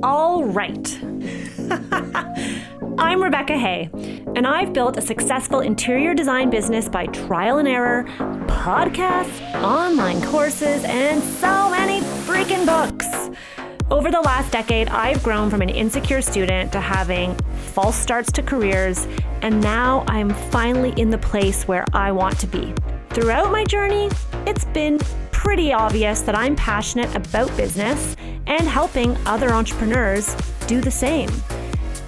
All right. I'm Rebecca Hay, and I've built a successful interior design business by trial and error, podcasts, online courses, and so many freaking books. Over the last decade, I've grown from an insecure student to having false starts to careers, and now I'm finally in the place where I want to be. Throughout my journey, it's been pretty obvious that I'm passionate about business and helping other entrepreneurs do the same.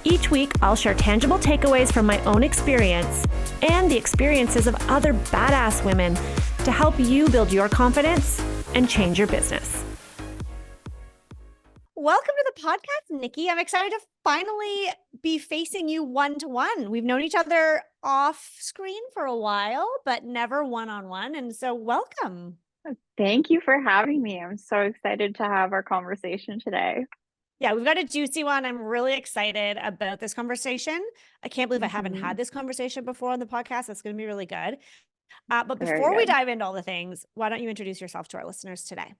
Each week, I'll share tangible takeaways from my own experience and the experiences of other badass women to help you build your confidence and change your business. Welcome to the podcast, Nikki. I'm excited to finally be facing you one-to-one. We've known each other off screen for a while, but never one-on-one. And so welcome. Thank you for having me. I'm so excited to have our conversation today. Yeah, we've got a juicy one. I'm really excited about this conversation. I can't believe I haven't had this conversation before on the podcast. That's going to be really good. But before we dive into all the things, why don't you introduce yourself to our listeners today?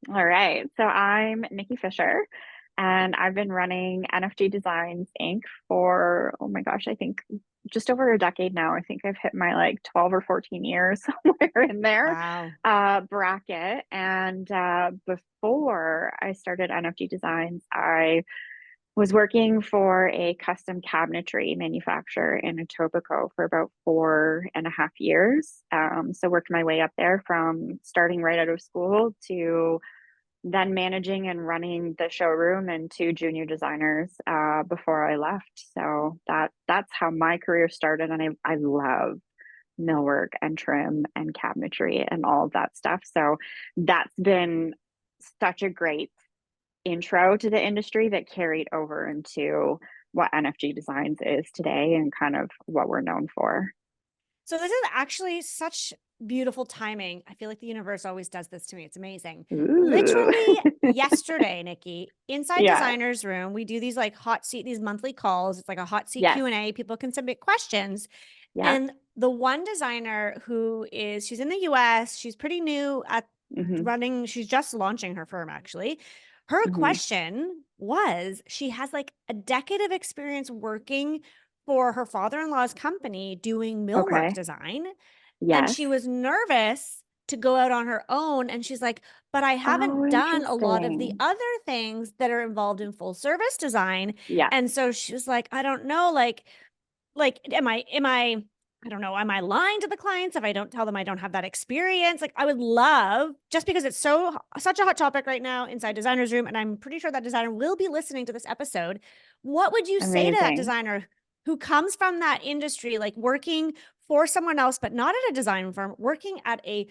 All right. So I'm Nikki Fisher, and I've been running NFG Designs Inc. for, oh my gosh, I think just over a decade now. I think I've hit my 12 or 14 years somewhere in there bracket. And before I started NFG Designs, I was working for a custom cabinetry manufacturer in Etobicoke for about 4.5 years. So worked my way up there from starting right out of school to then managing and running the showroom and 2 junior designers before I left. So that's how my career started. And I love millwork and trim and cabinetry and all of that stuff. So that's been such a great intro to the industry that carried over into what NFG Designs is today and kind of what we're known for. So this is actually such beautiful timing. I feel like the universe always does this to me. It's amazing. Ooh. Literally yesterday, Nikki, inside Designer's Room, we do these hot seat, these monthly calls. It's like a hot seat Q&A. People can submit questions. And the one designer she's in the US, she's pretty new at running, she's just launching her firm actually. Her question was, she has a decade of experience working for her father-in-law's company doing millwork design. And she was nervous to go out on her own. And she's like, but I haven't done a lot of the other things that are involved in full service design. And so she was like, I don't know, am I lying to the clients if I don't tell them I don't have that experience? I would love, just because it's such a hot topic right now inside Designer's Room, and I'm pretty sure that designer will be listening to this episode. What would you say to that designer who comes from that industry, working for someone else, but not at a design firm, working at a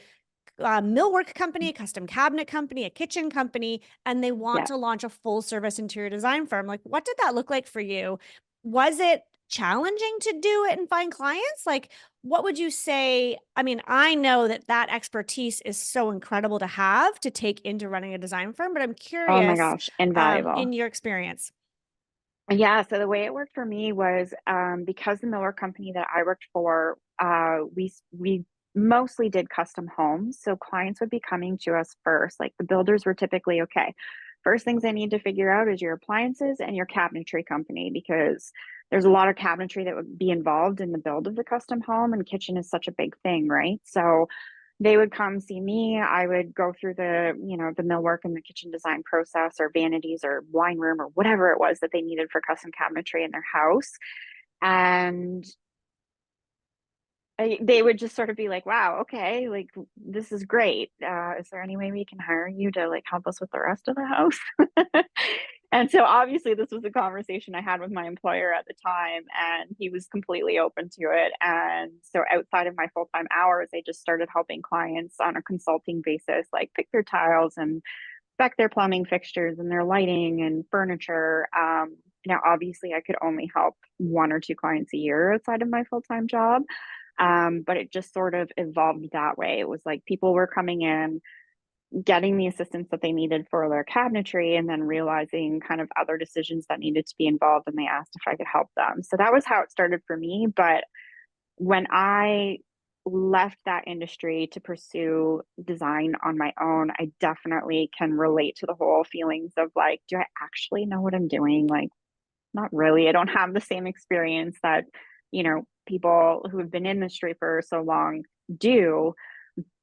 millwork company, a custom cabinet company, a kitchen company, and they want to launch a full service interior design firm? What did that look like for you? Was it challenging to do it and find clients? What would you say? I mean, I know that expertise is so incredible to have to take into running a design firm, but I'm curious. Oh my gosh, invaluable. In your experience. Yeah, so the way it worked for me was because the millwork company that I worked for, we mostly did custom homes. So clients would be coming to us first. The builders were typically, okay, first things I need to figure out is your appliances and your cabinetry company, because there's a lot of cabinetry that would be involved in the build of the custom home, and kitchen is such a big thing, right? So they would come see me. I would go through the millwork and the kitchen design process, or vanities or wine room or whatever it was that they needed for custom cabinetry in their house. And they would just sort of be like, wow, okay, this is great. Is there any way we can hire you to help us with the rest of the house? And so obviously this was a conversation I had with my employer at the time, and he was completely open to it. And so outside of my full-time hours, I just started helping clients on a consulting basis, pick their tiles and spec their plumbing fixtures and their lighting and furniture. Now, obviously I could only help 1 or 2 clients a year outside of my full-time job. But it just sort of evolved that way. It was people were coming in, getting the assistance that they needed for their cabinetry, and then realizing kind of other decisions that needed to be involved, and they asked if I could help them. So that was how it started for me. But when I left that industry to pursue design on my own, I definitely can relate to the whole feelings of like, do I actually know what I'm doing? Like, not really. I don't have the same experience that, people who have been in the industry for so long do.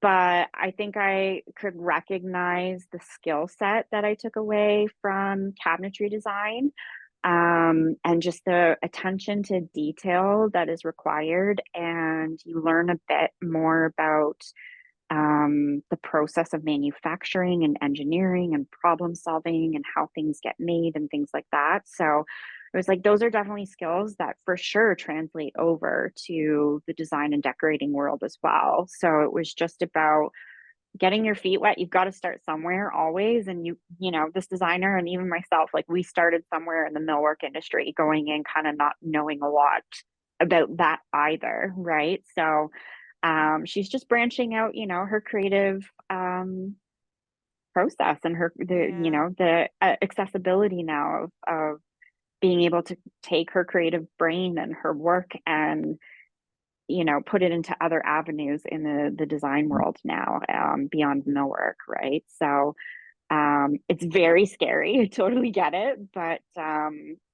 But I think I could recognize the skill set that I took away from cabinetry design, and just the attention to detail that is required. And you learn a bit more about the process of manufacturing and engineering and problem solving and how things get made and things like that. So it was like, those are definitely skills that for sure translate over to the design and decorating world as well. So it was just about getting your feet wet. You've got to start somewhere always. And this designer and even myself, like we started somewhere in the millwork industry, going in kind of not knowing a lot about that either. Right. So she's just branching out, her creative process and Yeah. the accessibility now of being able to take her creative brain and her work and put it into other avenues in the design world now, beyond millwork, right? So it's very scary. I totally get it, but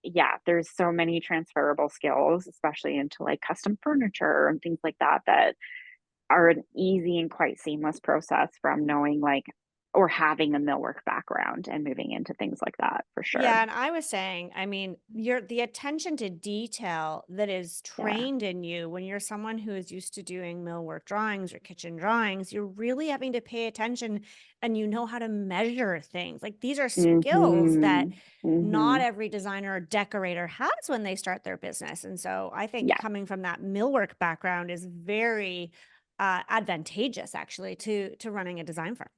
yeah, there's so many transferable skills, especially into like custom furniture and things like that, that are an easy and quite seamless process from knowing like or having a millwork background and moving into things like that for sure. Yeah, and I was saying, I mean, the attention to detail that is Yeah. trained in you when you're someone who is used to doing millwork drawings or kitchen drawings, you're really having to pay attention and you know how to measure things. Like these are skills that Mhm. not Mhm. every designer or decorator has when they start their business. And so I think Yeah. coming from that millwork background is very advantageous actually to running a design firm.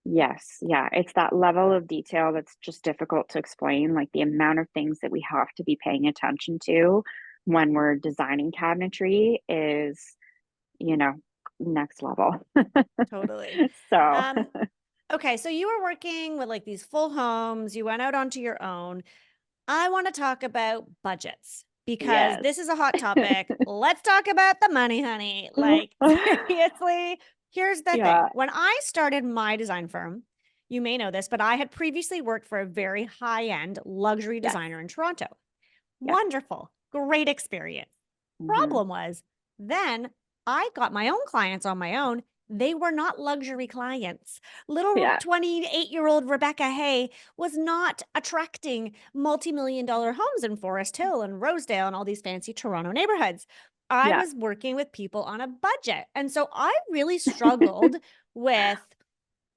Yes. Yeah. It's that level of detail that's just difficult to explain, like the amount of things that we have to be paying attention to when we're designing cabinetry is, you know, next level. Totally. So, Um, okay, so you were working with like these full homes, you went out onto your own. I want to talk about budgets because yes. this is a hot topic. Let's talk about the money, honey. Like, seriously, here's the thing. Yeah. When I started my design firm, you may know this, but I had previously worked for a very high end luxury Yes. designer in Toronto. Yes. Wonderful, great experience. Mhm. Problem was, then I got my own clients on my own. They were not luxury clients. Little Yeah. 28-year-old Rebecca Hay was not attracting multi-million dollar homes in Forest Hill and Rosedale and all these fancy Toronto neighborhoods. I Yeah. was working with people on a budget. And so I really struggled with,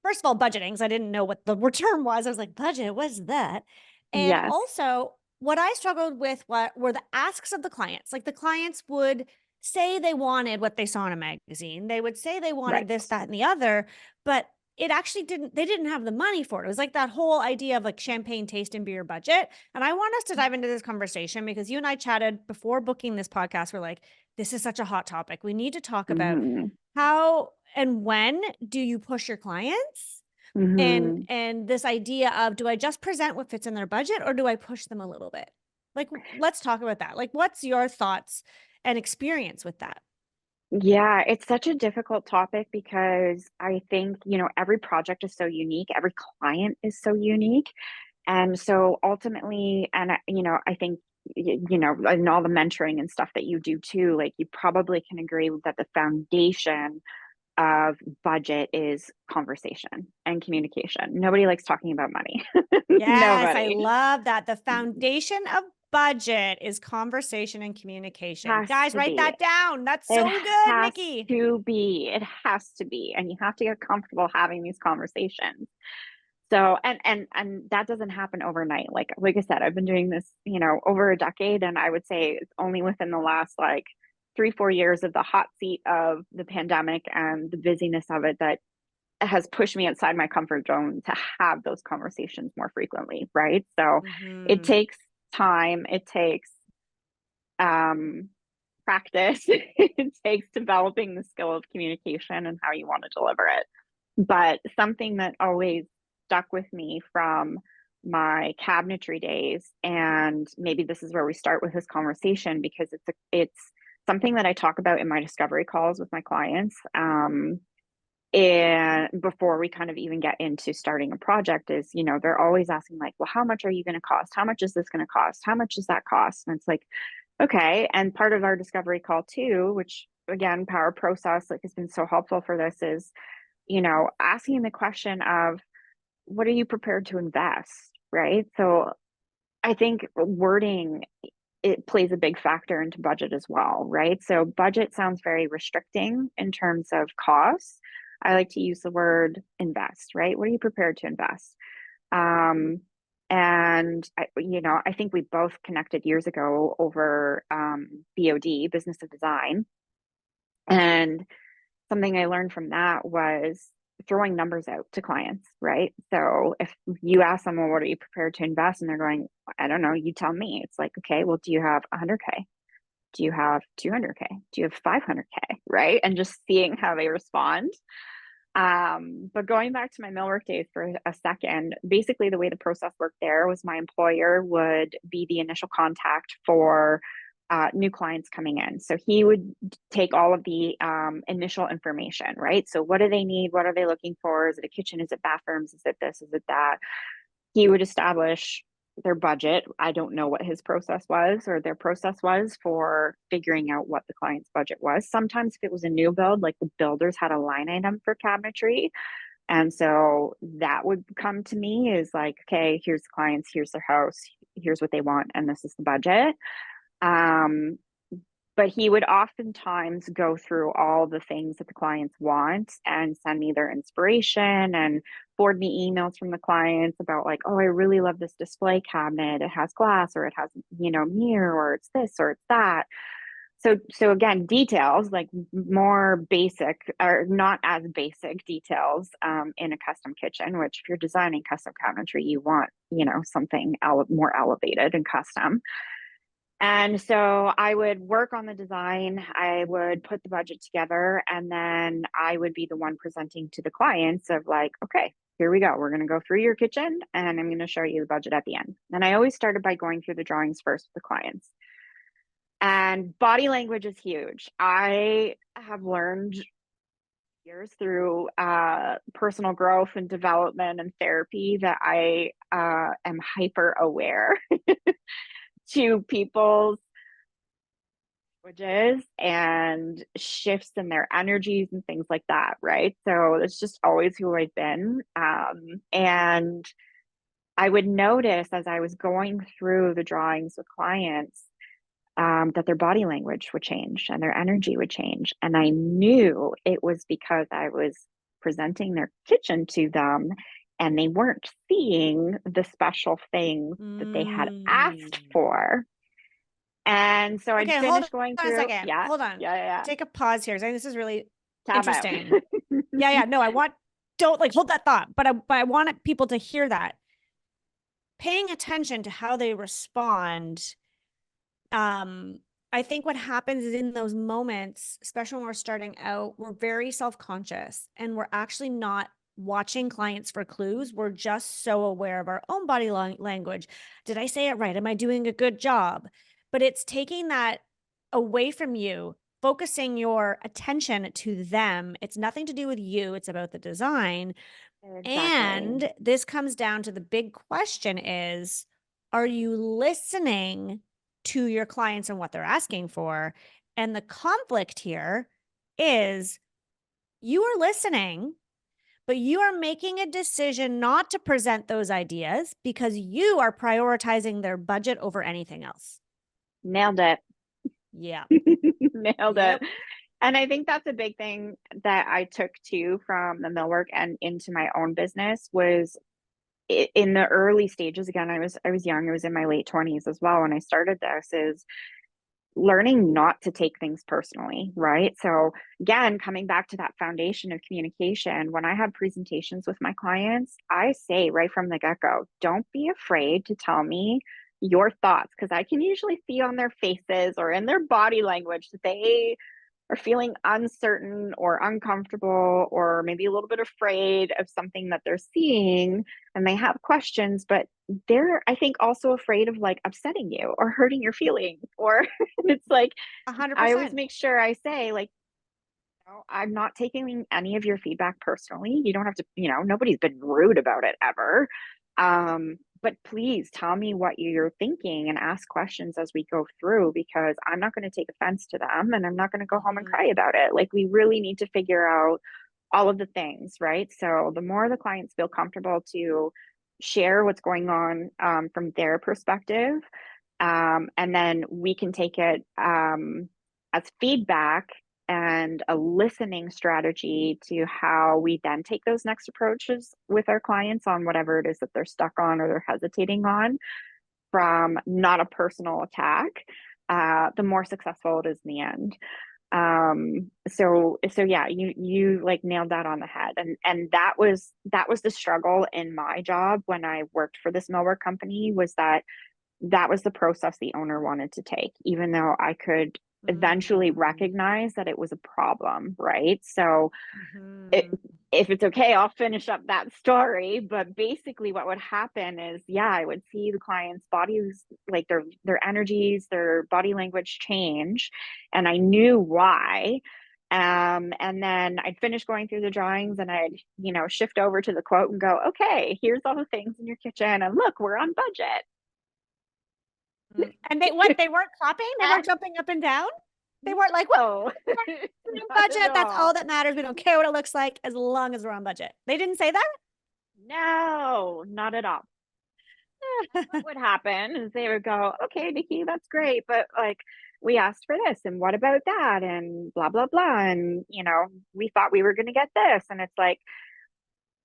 first of all, budgeting, because I didn't know what the term was. I was like, budget, what's that? And Yes. also, what I struggled with what were the asks of the clients. Like the clients would say they wanted what they saw in a magazine. They would say they wanted Right. this, that, and the other, but it actually they didn't have the money for it. It was like that whole idea of like champagne taste and beer budget. And I want us to dive into this conversation because you and I chatted before booking this podcast. We're like, this is such a hot topic. We need to talk about Mhm. how and when do you push your clients? Mhm. And this idea of, do I just present what fits in their budget or do I push them a little bit? Like, let's talk about that. Like, what's your thoughts and experience with that? Yeah, it's such a difficult topic because I think, every project is so unique, every client is so unique. And so ultimately, and I think, and all the mentoring and stuff that you do too, like you probably can agree that the foundation of budget is conversation and communication. Nobody likes talking about money. Yes, I Nobody. love that. The foundation of budget is conversation and communication. Has Guys, to write be. that down. That's It so good, has Nikki. to be. It has to be. And you have to get comfortable having these conversations. So, and that doesn't happen overnight. Like I said, I've been doing this, over a decade, and I would say it's only within the last like 3, 4 years of the hot seat of the pandemic and the busyness of it that has pushed me outside my comfort zone to have those conversations more frequently, right? So it Hmm. takes time, it takes um practice, it takes developing the skill of communication and how you want to deliver it. But something that always stuck with me from my cabinetry days, and maybe this is where we start with this conversation because it's something that I talk about in my discovery calls with my clients. And before we kind of even get into starting a project is, they're always asking like, well, how much are you going to cost? How much is this going to cost? How much does that cost? And it's like, okay. And part of our discovery call too, which again, Power Process like has been so helpful for this is, asking the question of what are you prepared to invest? Right. So I think wording, it plays a big factor into budget as well, right? So budget sounds very restricting in terms of costs. I like to use the word invest, right? What are you prepared to invest? And I think we both connected years ago over BOD, Business of Design. And something I learned from that was throwing numbers out to clients, right? So if you ask someone, what are you prepared to invest? And they're going, I don't know, you tell me. It's like, okay, well, do you have 100K? Do you have 200K? Do you have 500K? Right? And just seeing how they respond. But going back to my millwork days for a second, basically the way the process worked there was my employer would be the initial contact for new clients coming in. So he would take all of the initial information, right? So what do they need? What are they looking for? Is it a kitchen? Is it bathrooms? Is it this? Is it that? He would establish their budget. I don't know what his process was or their process was for figuring out what the client's budget was. Sometimes if it was a new build, like the builders had a line item for cabinetry. And so that would come to me is like, okay, here's the clients, here's their house, here's what they want, and this is the budget. But he would oftentimes go through all the things that the clients want and send me their inspiration and forward me emails from the clients about like, oh, I really love this display cabinet. It has glass or it has, mirror or it's this or it's that. So again, details like more basic or not as basic details in a custom kitchen, which if you're designing custom cabinetry, you want, something more elevated and custom. And so I would work on the design, I would put the budget together, and then I would be the one presenting to the clients of like, okay, here we go. We're going to go through your kitchen and I'm going to show you the budget at the end. And I always started by going through the drawings first with the clients. And body language is huge. I have learned years through personal growth and development and therapy that I am hyper aware to people's languages and shifts in their energies and things like that, right? So it's just always who I've been. And I would notice as I was going through the drawings with clients that their body language would change and their energy would change. And I knew it was because I was presenting their kitchen to them and they weren't seeing the special things that they had asked for. And so I'd finish going through. Hold on a second. Yeah. Hold on. Yeah. Take a pause here. I think this is really interesting. Out. Yeah. No, don't like hold that thought, but I want people to hear that. Paying attention to how they respond. I think what happens is in those moments, especially when we're starting out, we're very self-conscious and we're actually not watching clients for clues. We're just so aware of our own body language. Did I say it right? Am I doing a good job? But it's taking that away from you, focusing your attention to them. It's nothing to do with you. It's about the design. Exactly. And this comes down to the big question is, are you listening to your clients and what they're asking for? And the conflict here is you are listening, but you are making a decision not to present those ideas because you are prioritizing their budget over anything else. Nailed it. Yeah. Nailed it. And I think that's a big thing that I took too from the millwork and into my own business was in the early stages. Again, I was young. I was in my late 20s as well when I started this, is learning not to take things personally, right? So again, coming back to that foundation of communication, when I have presentations with my clients, I say right from the get-go, don't be afraid to tell me your thoughts, because I can usually see on their faces or in their body language that they are feeling uncertain or uncomfortable or maybe a little bit afraid of something that they're seeing and they have questions, but they're, I think, also afraid of like upsetting you or hurting your feelings. Or it's like, I always 100%. make sure I say, like, I'm not taking any of your feedback personally. You don't have to, nobody's been rude about it ever. But please tell me what you're thinking and ask questions as we go through, because I'm not going to take offense to them and I'm not going to go home and cry about it. Like, we really need to figure out all of the things, right? So the more the clients feel comfortable to share what's going on from their perspective, and then we can take it as feedback and a listening strategy to how we then take those next approaches with our clients on whatever it is that they're stuck on or they're hesitating on, from not a personal attack, the more successful it is in the end. So yeah, you like nailed that on the head. And that was the struggle in my job when I worked for this millwork company, was that was the process the owner wanted to take, even though I could eventually recognize that it was a problem, right? So if it's okay, I'll finish up that story. But basically what would happen is, yeah, I would see the client's bodies, like their energies, their body language change, and I knew why. And then I'd finish going through the drawings and I'd, shift over to the quote and go, okay, here's all the things in your kitchen, and look, we're on budget. And they weren't clapping? They weren't jumping up and down? They weren't like, "Whoa, budget, that's all that matters. We don't care what it looks like as long as we're on budget." They didn't say that? No, not at all. What would happen is they would go, okay, Nikki, that's great, but like, we asked for this and what about that and blah blah blah, and we thought we were going to get this, and it's like,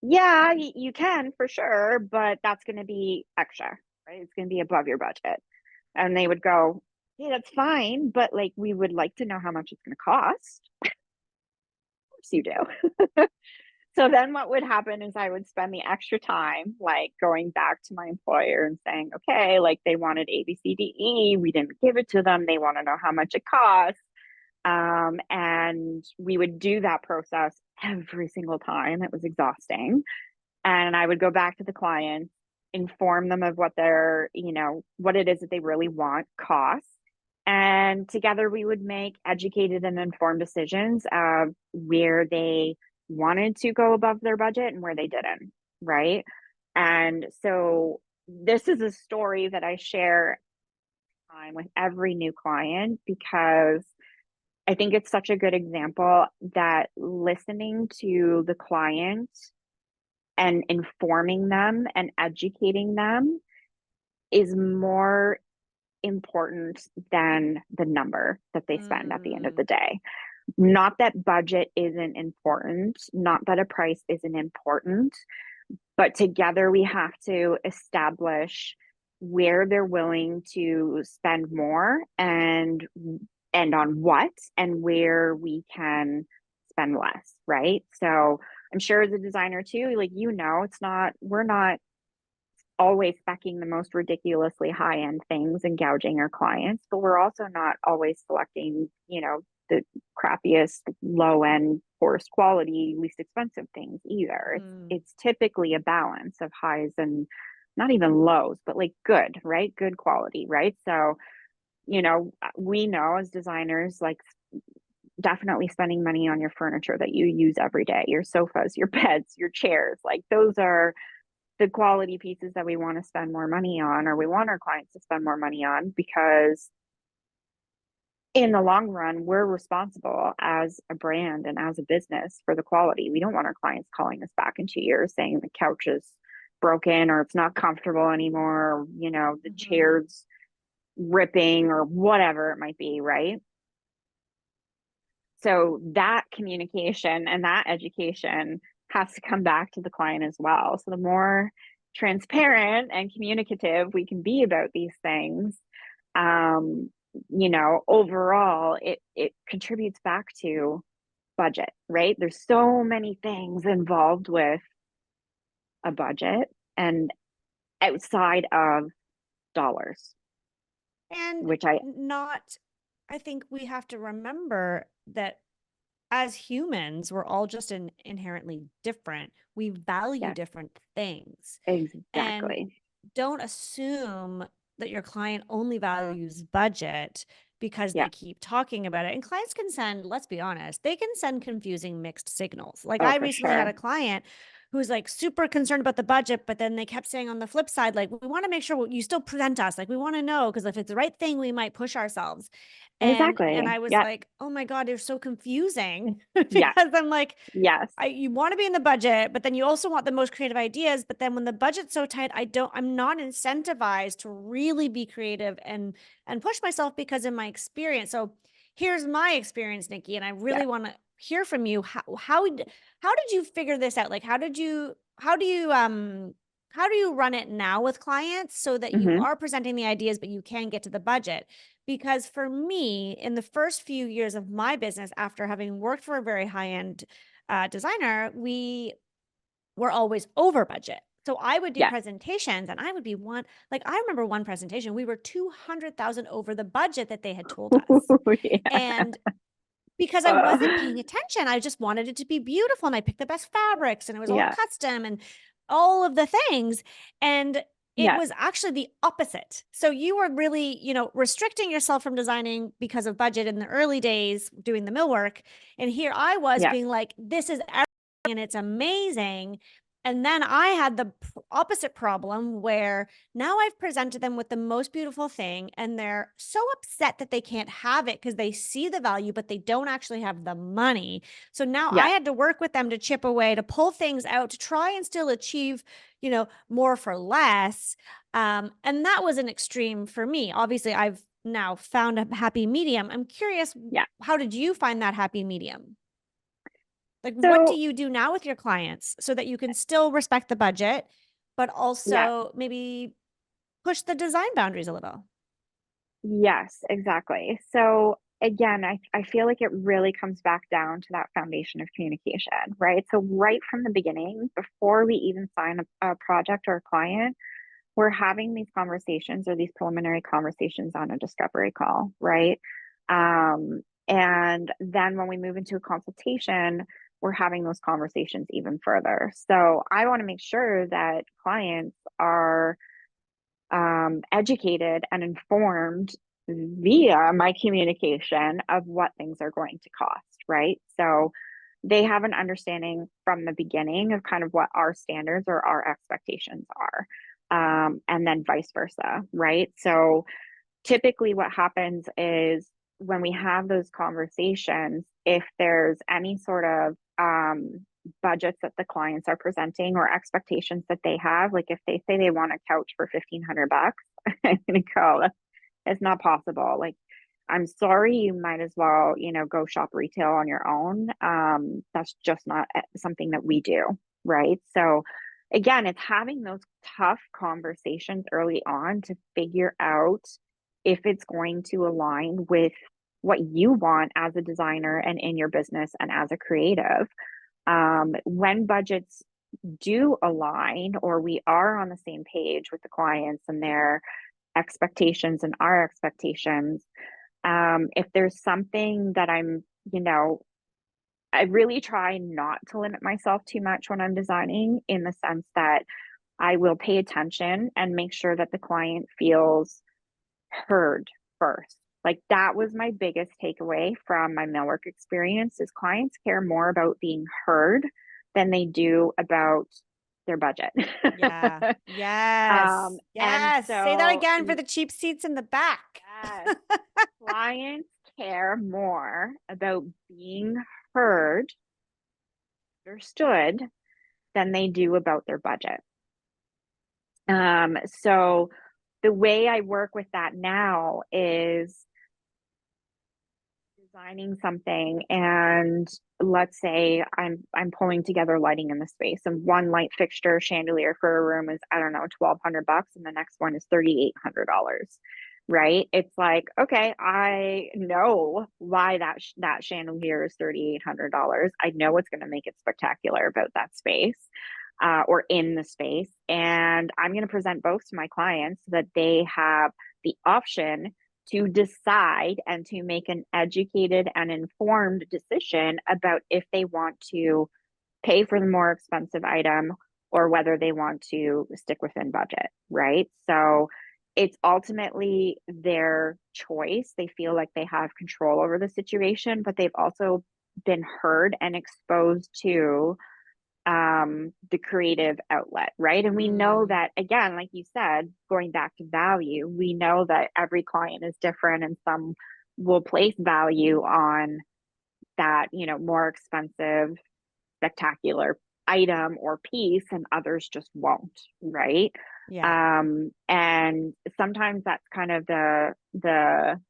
yeah, you can for sure, but that's going to be extra, right? It's going to be above your budget. And they would go, yeah, that's fine, but like, we would like to know how much it's going to cost. Of course you do. So then what would happen is I would spend the extra time, like, going back to my employer and saying, okay, like, they wanted A, B, C, D, E. We didn't give it to them. They want to know how much it costs. And we would do that process every single time. It was exhausting. And I would go back to the client, inform them of what they're, what it is that they really want, costs. And together we would make educated and informed decisions of where they wanted to go above their budget and where they didn't, right? And so this is a story that I share with every new client, because I think it's such a good example that listening to the client and informing them and educating them is more important than the number that they spend at the end of the day. Not that budget isn't important, not that a price isn't important, but together we have to establish where they're willing to spend more, and on what, and where we can spend less, right? So I'm sure as a designer too, like, we're not always specking the most ridiculously high end things and gouging our clients, but we're also not always selecting, the crappiest, low end, poorest quality, least expensive things either. It's typically a balance of highs and not even lows, but like good, right? Good quality, right? So, we know as designers, like, definitely spending money on your furniture that you use every day, your sofas, your beds, your chairs, like, those are the quality pieces that we want to spend more money on, or we want our clients to spend more money on, because in the long run, we're responsible as a brand and as a business for the quality. We don't want our clients calling us back in 2 years saying the couch is broken or it's not comfortable anymore, or, the chair's ripping or whatever it might be, right? So that communication and that education has to come back to the client as well. So the more transparent and communicative we can be about these things, overall it contributes back to budget, right? There's so many things involved with a budget and outside of dollars, And which I think we have to remember that as humans, we're all just inherently different. We value Yes, different things. And exactly. don't assume that your client only values budget because Yeah. they keep talking about it. And clients can send, let's be honest, they can send confusing mixed signals. Like Oh, I for recently had sure. a client who's like super concerned about the budget, but then they kept saying on the flip side, like, we want to make sure you still present us. Like, we want to know, because if it's the right thing, we might push ourselves. And Exactly. I was Yeah. like, oh my God, they're so confusing Yes. because I'm like, Yes. you want to be in the budget, but then you also want the most creative ideas. But then when the budget's so tight, I'm not incentivized to really be creative and push myself because of my experience. So here's my experience, Nikki, and I Yeah. really want to hear from you. How did you figure this out? Like, how do you run it now with clients so that you Hmm. are presenting the ideas, but you can get to the budget? Because for me, in the first few years of my business, after having worked for a very high end designer, we were always over budget. So I would do Yes. presentations and I would be like, I remember one presentation, we were 200,000 over the budget that they had told us. Yeah. And because I wasn't paying attention, I just wanted it to be beautiful. And I picked the best fabrics and it was all Yeah. custom and all of the things. And it Yeah. was actually the opposite. So you were really, restricting yourself from designing because of budget in the early days, doing the millwork. And here I was Yeah. being like, this is everything and it's amazing. And then I had the opposite problem where now I've presented them with the most beautiful thing and they're so upset that they can't have it because they see the value, but they don't actually have the money. So now I Yeah. had to work with them to chip away, to pull things out, to try and still achieve, more for less. And that was an extreme for me. Obviously, I've now found a happy medium. I'm curious, Yeah. how did you find that happy medium? Like, what do So, you do now with your clients so that you can still respect the budget, but yeah. also maybe push the design boundaries a little? Yes, exactly. So again, I feel like it really comes back down to that foundation of communication, right? So right from the beginning, before we even sign a project or a client, we're having these conversations or these preliminary conversations on a discovery call, right? And then when we move into a consultation, we're having those conversations even further. So I want to make sure that clients are educated and informed via my communication of what things are going to cost, right? So they have an understanding from the beginning of kind of what our standards or our expectations are. And then vice versa, right? So typically what happens is when we have those conversations, if there's any sort of budgets that the clients are presenting or expectations that they have, like if they say they want a couch for $1,500, I'm gonna go, it's not possible. Like, I'm sorry, you might as well, go shop retail on your own. That's just not something that we do, right? So again, it's having those tough conversations early on to figure out if it's going to align with what you want as a designer and in your business and as a creative. When budgets do align or we are on the same page with the clients and their expectations and our expectations, if there's something that I really try not to limit myself too much when I'm designing, in the sense that I will pay attention and make sure that the client feels heard first. Like, that was my biggest takeaway from my millwork experience, is clients care more about being heard than they do about their budget. Yeah. um, Yes. and Yes. Say that so again for the cheap seats in the back. yes, clients care more about being heard, understood, than they do about their budget. So the way I work with that now is designing something, and let's say I'm pulling together lighting in the space, and one light fixture chandelier for a room is, I don't know, $1,200, and the next one is $3,800, right? It's like, okay, I know why that chandelier is $3,800. I know it's going to make it spectacular about that space, or in the space, and I'm going to present both to my clients so that they have the option to decide and to make an educated and informed decision about if they want to pay for the more expensive item or whether they want to stick within budget, right? So it's ultimately their choice. They feel like they have control over the situation, but they've also been heard and exposed to the creative outlet, right? And we know that, again, like you said, going back to value, we know that every client is different, and some will place value on that, you know, more expensive, spectacular item or piece, and others just won't, right? Yeah. And sometimes that's kind of the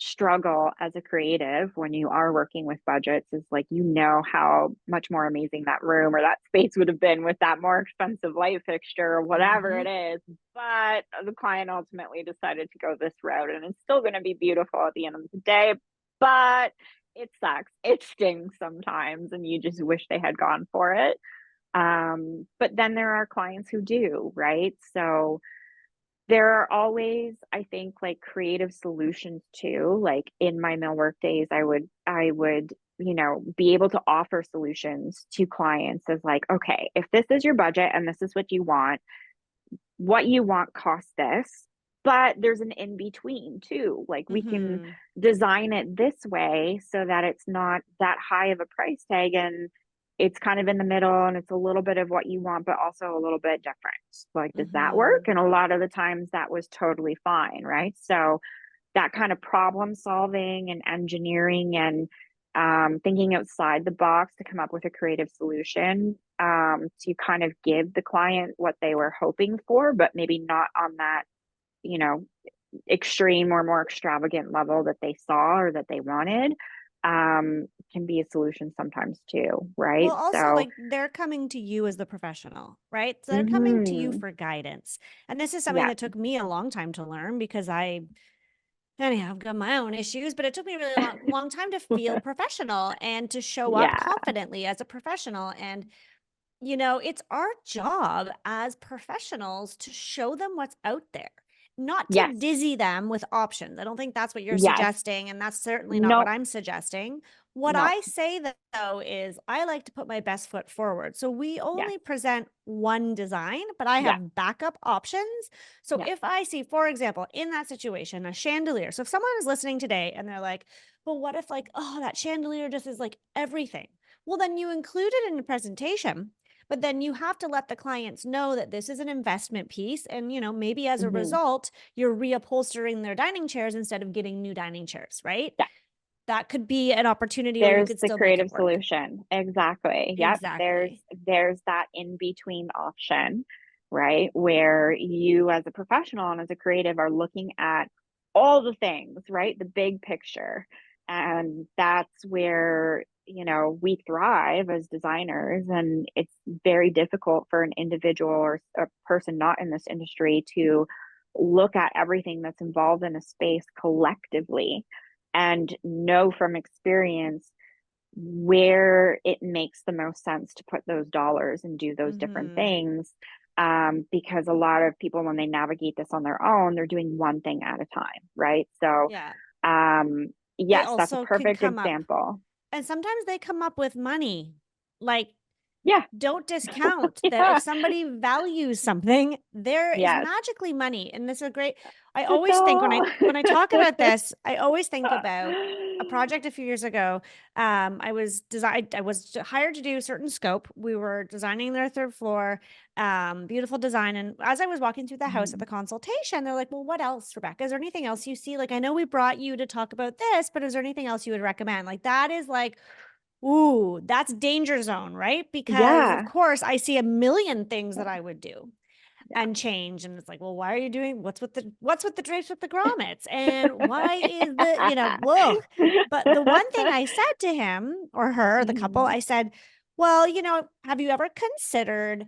struggle as a creative when you are working with budgets, is like, you know, how much more amazing that room or that space would have been with that more expensive light fixture or whatever it is, but the client ultimately decided to go this route, and it's still going to be beautiful at the end of the day, but it sucks, it stings sometimes, and you just wish they had gone for it. But then there are clients who do, right? So there are always, I think, like creative solutions too. Like in my millwork days, I would, you know, be able to offer solutions to clients as like, okay, if this is your budget and this is what you want costs this, but there's an in between too. Like we can design it this way so that it's not that high of a price tag, and it's kind of in the middle, and it's a little bit of what you want, but also a little bit different. Like, does that work? And a lot of the times that was totally fine, right? So that kind of problem solving and engineering and thinking outside the box to come up with a creative solution to kind of give the client what they were hoping for, but maybe not on that, you know, extreme or more extravagant level that they saw or that they wanted, can be a solution sometimes too, right? Well, also, So, like, they're coming to you as the professional, right? So they're coming to you mm-hmm, for guidance. And this is something yeah, that took me a long time to learn because anyhow, I've got my own issues, but it took me a really long time to feel professional and to show up yeah, confidently as a professional. And, you know, it's our job as professionals to show them what's out there, not to yes, dizzy them with options. I don't think that's what you're yes, suggesting. And that's certainly not what no, I'm suggesting. What no, I say though is I like to put my best foot forward. So we yes, only present one design, but I yeah, have backup options. So yeah, if I see, for example, in that situation, a chandelier. So if someone is listening today and they're like, well, what if like, oh, that chandelier just is like everything? Well, then you include it in the presentation, but then you have to let the clients know that this is an investment piece. And, you know, maybe as a mm-hmm, result, you're reupholstering their dining chairs instead of getting new dining chairs, right? yeah. That could be an opportunity, or you There's could the still make it creative work. solution. Exactly. Yep. Exactly. There's that in between option, right? Where you as a professional and as a creative are looking at all the things, right? The big picture. And that's where, you know, we thrive as designers. And it's very difficult for an individual or a person not in this industry to look at everything that's involved in a space collectively and know from experience where it makes the most sense to put those dollars and do those different things. Because a lot of people, when they navigate this on their own, they're doing one thing at a time, right? So, Yeah. They yes, that's a also can perfect come up, example. and sometimes they come up with money. Like, Yeah. don't discount that if Yeah. somebody values something, there is Yes. magically money. And this is a great, I It's always think all. when I talk about this, I always think about a project a few years ago. I was hired to do a certain scope. We were designing their third floor, beautiful design. And as I was walking through the house at Mhm. the consultation, they're like, well, what else, Rebecca? Is there anything else you see? Like, I know we brought you to talk about this, but is there anything else you would recommend? Like, that is like, ooh, that's danger zone, right? Because of Yeah. course I see a million things that I would do Yeah. and change. And it's like, well, why are you doing what's with the drapes with the grommets? And why is the, you know, ugh. But the one thing I said to him or her, the couple, Mhm. I said, well, you know, have you ever considered,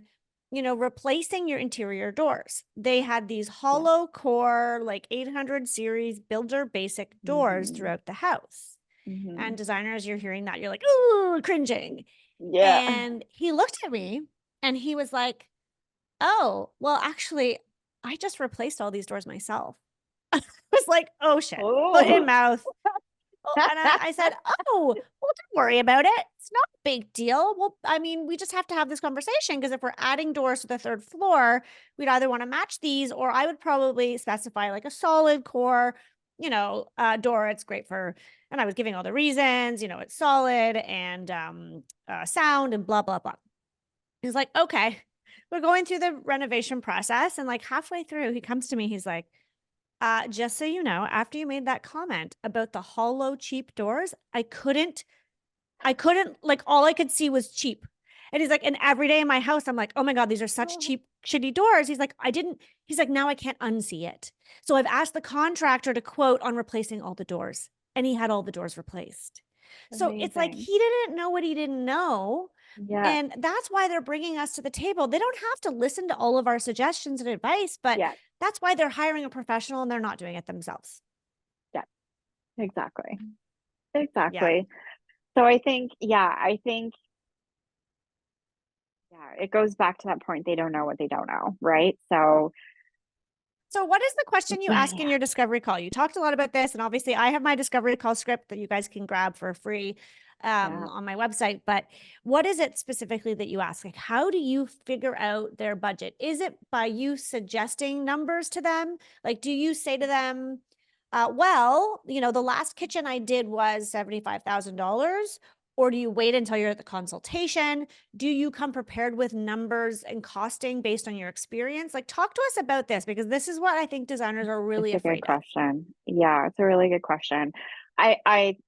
you know, replacing your interior doors? They had these Yeah. hollow core, like 800 series builder basic doors Mhm. throughout the house. And Mhm. designers, you're hearing that, you're like, ooh, cringing. Yeah. And he looked at me and he was like, oh, well, actually, I just replaced all these doors myself. I was like, oh shit, foot in Oh. mouth. And I said, oh, well, don't worry about it. It's not a big deal. Well, I mean, we just have to have this conversation because if we're adding doors to the third floor, we'd either want to match these or I would probably specify like a solid core, door. It's great for, and I was giving all the reasons, it's solid and sound and blah, blah, blah. He's like, okay, we're going through the renovation process. And like halfway through, he comes to me, he's like, just so you know, after you made that comment about the hollow, cheap doors, I couldn't, like, all I could see was cheap. And he's like, and every day in my house, I'm like, oh my God, these are such cheap, shitty doors. He's like, now I can't unsee it. So I've asked the contractor to quote on replacing all the doors, and he had all the doors replaced. So it's like Amazing. he didn't know what he didn't know. Yeah. And that's why they're bringing us to the table. They don't have to listen to all of our suggestions and advice, but Yeah. that's why they're hiring a professional and they're not doing it themselves. Yeah. Exactly. Yeah. Exactly. So I think, it goes back to that point. They don't know what they don't know, right? So what is the question you ask in Yeah. your discovery call? You talked a lot about this, and obviously I have my discovery call script that you guys can grab for free Yeah. on my website. But what is it specifically that you ask? Like, how do you figure out their budget? Is it by you suggesting numbers to them? Like, do you say to them, well, the last kitchen I did was $75,000? Or do you wait until you're at the consultation? Do you come prepared with numbers and costing based on your experience? Like, talk to us about this because this is what I think designers are It's really a good afraid of. question. Yeah, it's a really good question. I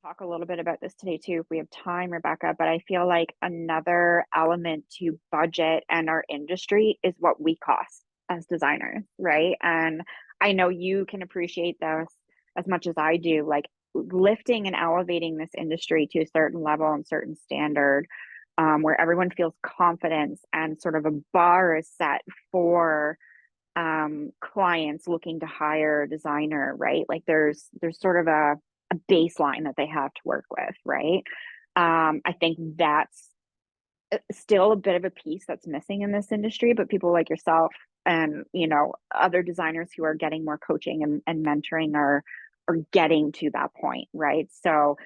talk a little bit about this today too, if we have time, Rebecca, but I feel like another element to budget and our industry is what we cost as designers, right? And I know you can appreciate this as much as I do, like lifting and elevating this industry to a certain level and certain standard, where everyone feels confidence and sort of a bar is set for clients looking to hire a designer, right? Like there's sort of a baseline that they have to work with, right? I think that's still a bit of a piece that's missing in this industry, but people like yourself and other designers who are getting more coaching and mentoring are getting to that point, right? So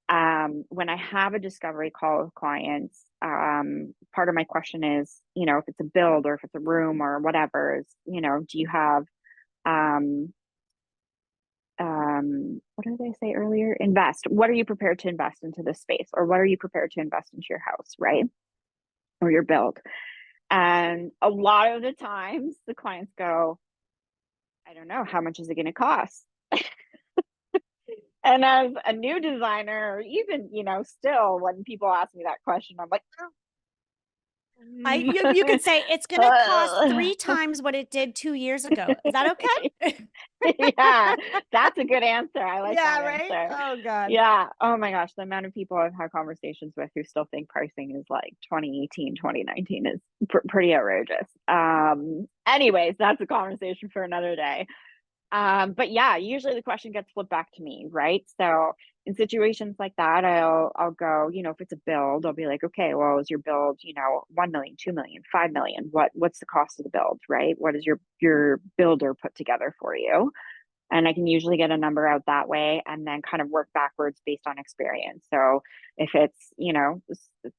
when I have a discovery call with clients, part of my question is, if it's a build or if it's a room or whatever, is, do you have, what did I say earlier? Invest. What are you prepared to invest into this space? Or what are you prepared to invest into your house, right? Or your build? And a lot of the times the clients go, I don't know, how much is it going to cost? And as a new designer, or even, still when people ask me that question, I'm like, You could say it's going to cost 3 times what it did 2 years ago. Is that okay? Yeah, that's a good answer. I like Yeah, that right? answer. Oh God. Yeah. Oh my gosh, the amount of people I've had conversations with who still think pricing is like 2018, 2019 is pretty outrageous. Anyways, that's a conversation for another day. But yeah, usually the question gets flipped back to me, right? So in situations like that, I'll go, if it's a build, I'll be like, okay, well, is your build, 1 million, 2 million, 5 million? What's the cost of the build, right? What does your builder put together for you? And I can usually get a number out that way and then kind of work backwards based on experience. So if it's,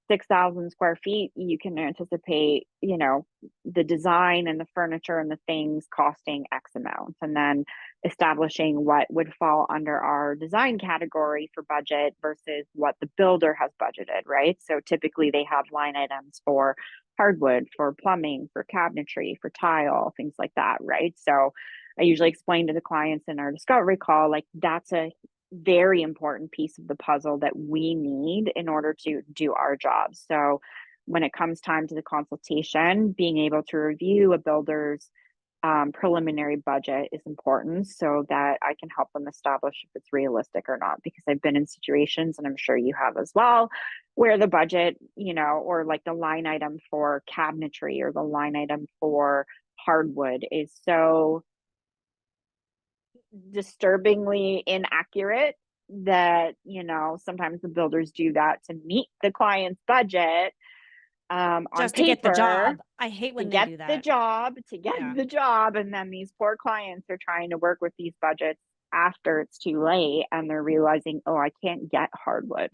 6,000 square feet, you can anticipate, the design and the furniture and the things costing X amount, and then establishing what would fall under our design category for budget versus what the builder has budgeted, right? So typically they have line items for hardwood, for plumbing, for cabinetry, for tile, things like that, right? So I usually explain to the clients in our discovery call, like that's a very important piece of the puzzle that we need in order to do our job. So when it comes time to the consultation, being able to review a builder's preliminary budget is important so that I can help them establish if it's realistic or not. Because I've been in situations, and I'm sure you have as well, where the budget, or like the line item for cabinetry or the line item for hardwood is so disturbingly inaccurate that sometimes the builders do that to meet the client's budget, on Just to get the paper job. I hate to when they get do the that. job, Yeah. and then these poor clients are trying to work with these budgets after it's too late, and they're realizing, oh, I can't get hardwood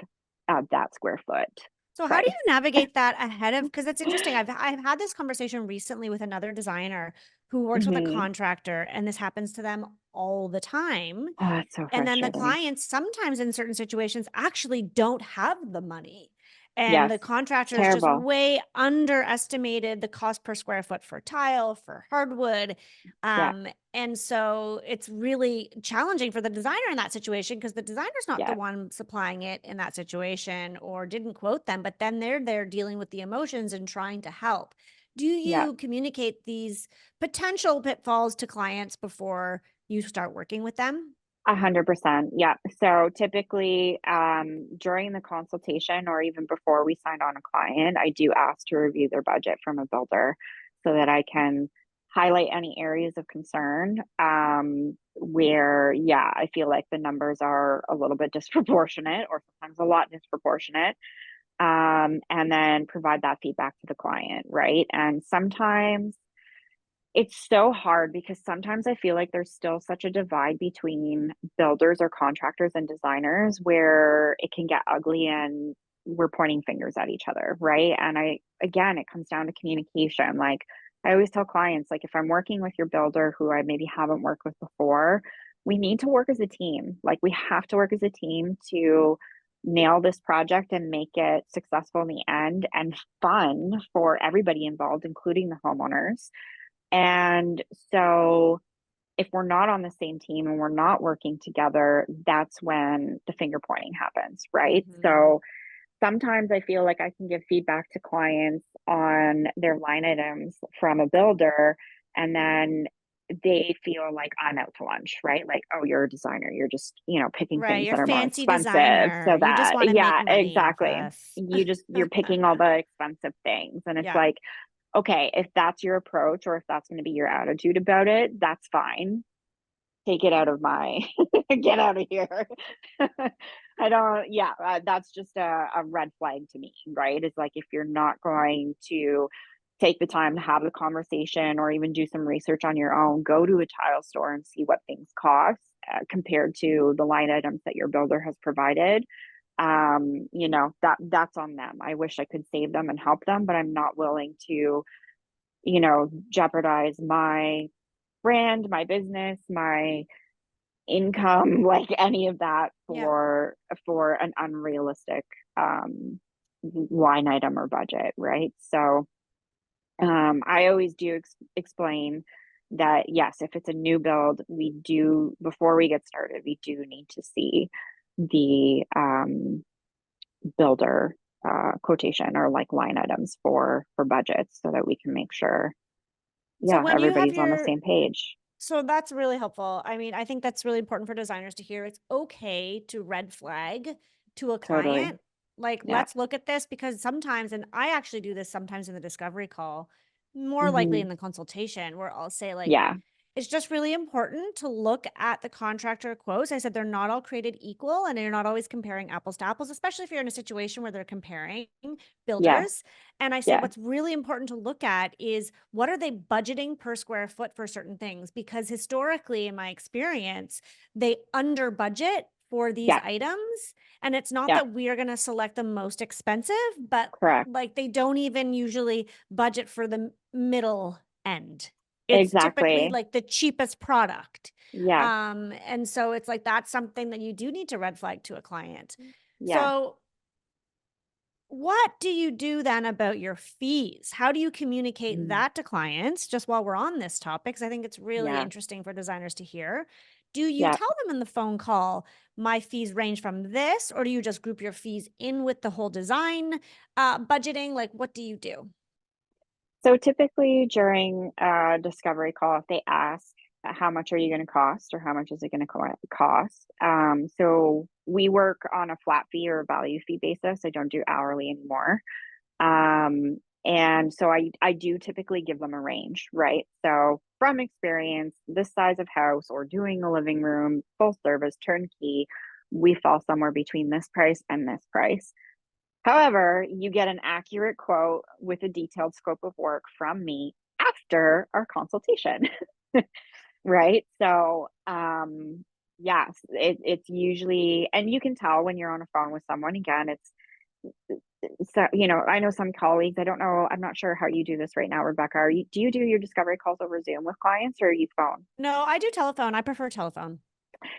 at that square foot So how do price. you navigate that ahead of, because it's interesting. I've had this conversation recently with another designer who works with a Mm-hmm. contractor, and this happens to them all the time. Oh, it's so And then the frustrating. clients sometimes in certain situations actually don't have the money. And Yes, the it's contractor is just terrible. way underestimated the cost per square foot for tile, for hardwood. Yeah, And so it's really challenging for the designer in that situation because the designer's not the yeah, one supplying it in that situation or didn't quote them, but then they're there dealing with the emotions and trying to help. Do yeah. you communicate these potential pitfalls to clients before you start working with them? 100%. Yeah. So typically, during the consultation or even before we sign on a client, I do ask to review their budget from a builder so that I can highlight any areas of concern where, yeah, I feel like the numbers are a little bit disproportionate or sometimes a lot disproportionate. And then provide that feedback to the client, right? And sometimes it's so hard because sometimes I feel like there's still such a divide between builders or contractors and designers where it can get ugly and we're pointing fingers at each other, right? And again, it comes down to communication. Like I always tell clients, like if I'm working with your builder who I maybe haven't worked with before, we need to work as a team. Like we have to work as a team to nail this project and make it successful in the end and fun for everybody involved, including the homeowners. And so if we're not on the same team and we're not working together, that's when the finger pointing happens, right? Mhm. So sometimes I feel like I can give feedback to clients on their line items from a builder, and then they feel like I'm out to lunch, right? Like, oh, you're a designer. You're just, picking Right, things you're that are more fancy expensive. designer. So You just that, want to make yeah, money off exactly. us. You're picking all the expensive things. And it's Yeah. like, okay, if that's your approach or if that's going to be your attitude about it, that's fine. Take it out of my, get out of here. I don't, yeah, that's just a red flag to me, right? It's like if you're not going to take the time to have the conversation or even do some research on your own, go to a tile store and see what things cost compared to the line items that your builder has provided. That's on them. I wish I could save them and help them, but I'm not willing to jeopardize my brand, my business, my income, like any of that Yeah. for an unrealistic line item or budget, right? So I always do explain that yes, if it's a new build, we do before we get started, we do need to see the builder quotation or like line items for budgets so that we can make sure, So yeah, when you have everybody's on the your same page. So that's really helpful. I mean, I think that's really important for designers to hear. It's okay to red flag to a Totally. client. Like, Yeah. let's look at this because sometimes, and I actually do this sometimes in the discovery call, more likely Hmm. in the consultation, where I'll say, like, Yeah. it's just really important to look at the contractor quotes. I said they're not all created equal and you're not always comparing apples to apples, especially if you're in a situation where they're comparing Yeah. builders. And I said, Yeah. what's really important to look at is what are they budgeting per square foot for certain things? Because historically, in my experience, they under budget for these Yeah. items. And it's not Yeah. that we are going to select the most expensive, but Correct. like they don't even usually budget for the middle end. It's typically Exactly. like the cheapest product. Yeah. And so it's like that's something that you do need to red flag to a client. Yeah. So what do you do then about your fees? How do you communicate Mm. that to clients just while we're on this topic? Because I think it's really Yeah. interesting for designers to hear. Do you Yeah. tell them in the phone call, my fees range from this, or do you just group your fees in with the whole design budgeting? Like, what do you do? So typically during a discovery call, if they ask, how much are you going to cost or how much is it going to cost? So we work on a flat fee or a value fee basis. I don't do hourly anymore. And so I do typically give them a range, right? So from experience, this size of house or doing a living room, full service, turnkey, we fall somewhere between this price and this price. However, you get an accurate quote with a detailed scope of work from me after our consultation. Right. So, yes, it's usually, and you can tell when you're on a phone with someone, again, it's, so, I know some colleagues, I don't know, I'm not sure how you do this right now, Rebecca. Do you do your discovery calls over Zoom with clients, or are you phone? No, I do telephone. I prefer telephone.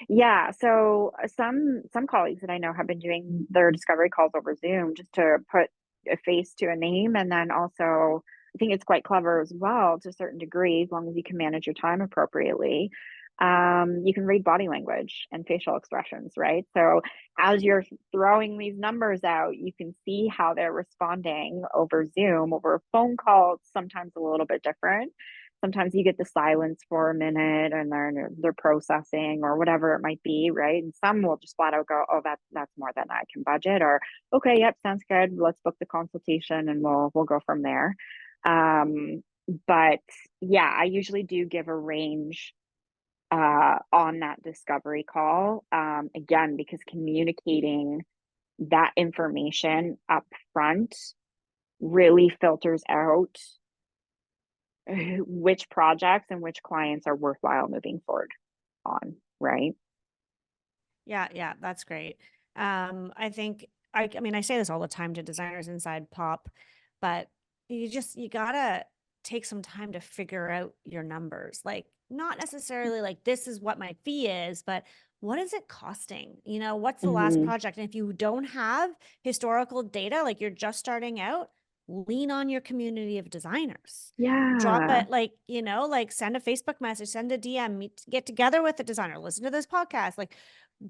Yeah, so some colleagues that I know have been doing their discovery calls over Zoom just to put a face to a name, and then also I think it's quite clever as well to a certain degree, as long as you can manage your time appropriately. You can read body language and facial expressions, right? So as you're throwing these numbers out, you can see how they're responding over Zoom. Over a phone call, it's sometimes a little bit different. Sometimes you get the silence for a minute and they're processing or whatever it might be, right? And some will just flat out go, oh, that's more than I can budget, or okay, yep, sounds good, let's book the consultation and we'll go from there. But yeah, I usually do give a range on that discovery call, again, because communicating that information up front really filters out which projects and which clients are worthwhile moving forward on, right? Yeah, that's great. I think I mean I say this all the time to designers inside pop, but you gotta take some time to figure out your numbers. Like not necessarily like this is what my fee is, but what is it costing? What's the last Mm-hmm. project? And if you don't have historical data, like you're just starting out, lean on your community of designers. Drop Yeah. it, like send a Facebook message, send a DM, get together with the designer, listen to this podcast, like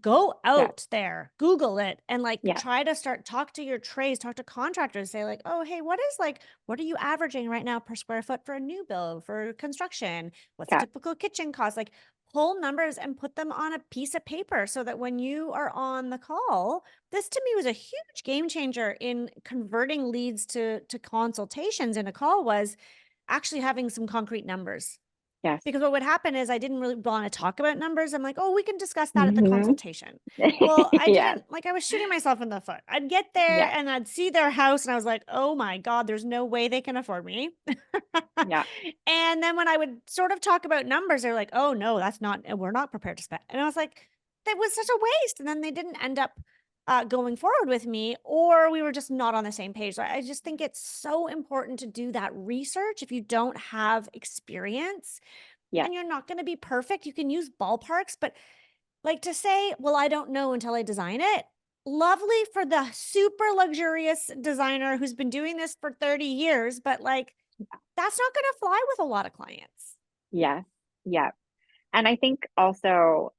go Yeah. out there, Google it, and like Yeah. try to talk to your trades, talk to contractors, say like, oh, hey, what are you averaging right now per square foot for a new build for construction? What's the Yeah. typical kitchen cost? Like pull numbers and put them on a piece of paper so that when you are on the call, this to me was a huge game changer in converting leads to consultations in a call, was actually having some concrete numbers. Yes. Because what would happen is I didn't really want to talk about numbers. I'm like, oh, we can discuss that at the Mm-hmm. consultation. Well, I Yes. didn't, like, I was shooting myself in the foot. I'd get there Yeah. and I'd see their house and I was like, oh my God, there's no way they can afford me. Yeah. And then when I would sort of talk about numbers, they're like, oh no, we're not prepared to spend. And I was like, that was such a waste. And then they didn't end up going forward with me, or we were just not on the same page. So I just think it's so important to do that research if you don't have experience, Yeah. and you're not going to be perfect. You can use ballparks, but like to say, well, I don't know until I design it. Lovely for the super luxurious designer who's been doing this for 30 years, but like that's not going to fly with a lot of clients. Yes. Yeah. And I think also,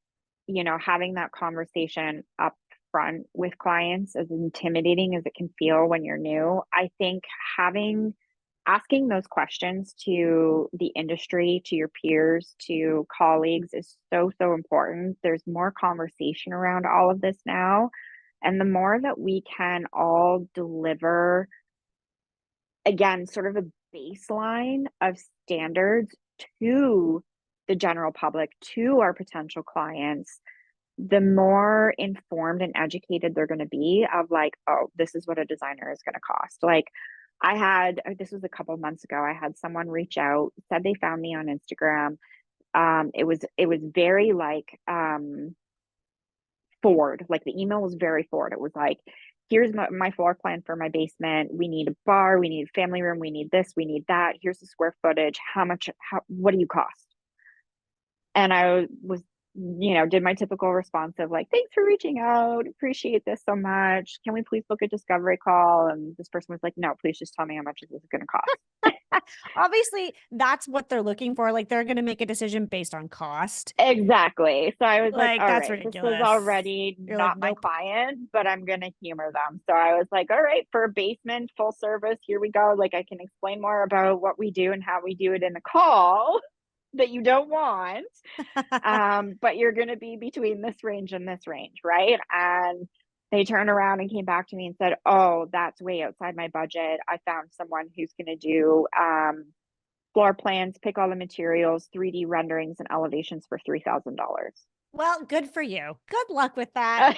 having that conversation up front with clients, as intimidating as it can feel when you're new, I think asking those questions to the industry, to your peers, to colleagues is so, so important. There's more conversation around all of this now. And the more that we can all deliver, again, sort of a baseline of standards to the general public, to our potential clients, the more informed and educated they're going to be of like, oh, this is what a designer is going to cost. Like this was a couple of months ago, I had someone reach out, said they found me on Instagram. It was very like forward, like the email was very forward. It was like, here's my floor plan for my basement. We need a bar, we need a family room, we need this, we need that. Here's the square footage. What do you cost? And I was, did my typical response of like, thanks for reaching out. Appreciate this so much. Can we please book a discovery call? And this person was like, no, please just tell me how much is this going to cost. Obviously, that's what they're looking for. Like they're going to make a decision based on cost. Exactly. So I was like, Like all that's right, this is ridiculous. already You're like, not my nope. client, but I'm going to humor them. So I was like, all right, for a basement full service, here we go. Like I can explain more about what we do and how we do it in the call that you don't want. But you're going to be between this range and this range, right? And they turned around and came back to me and said, oh, that's way outside my budget. I found someone who's going to do floor plans, pick all the materials, 3D renderings and elevations for $3,000. Well, good for you. Good luck with that.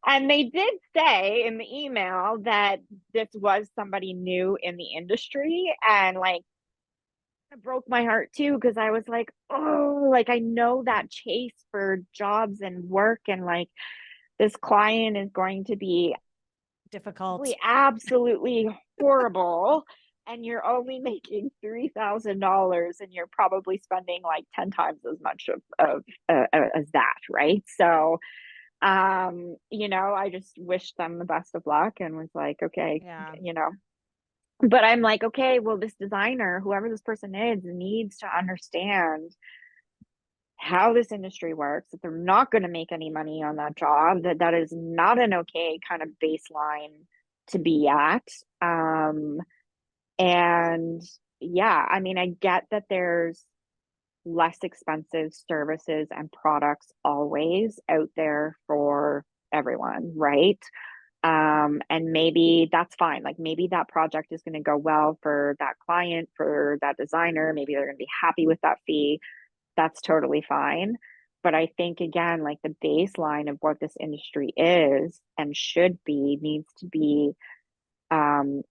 And they did say in the email that this was somebody new in the industry, and like it broke my heart too, because I was like, oh, like I know that chase for jobs and work, and like this client is going to be difficult, absolutely horrible, and you're only making $3,000, and you're probably spending like 10 times as much of as that, right? So I just wished them the best of luck and was like, okay, but I'm like, okay, well, this designer, whoever this person is, needs to understand how this industry works, that they're not going to make any money on that job, that is not an okay kind of baseline to be at. And yeah, I mean, I get that there's less expensive services and products always out there for everyone, right? And maybe that's fine. Like maybe that project is going to go well for that client, for that designer. Maybe they're going to be happy with that fee. That's totally fine. But I think again, like the baseline of what this industry is and should be needs to be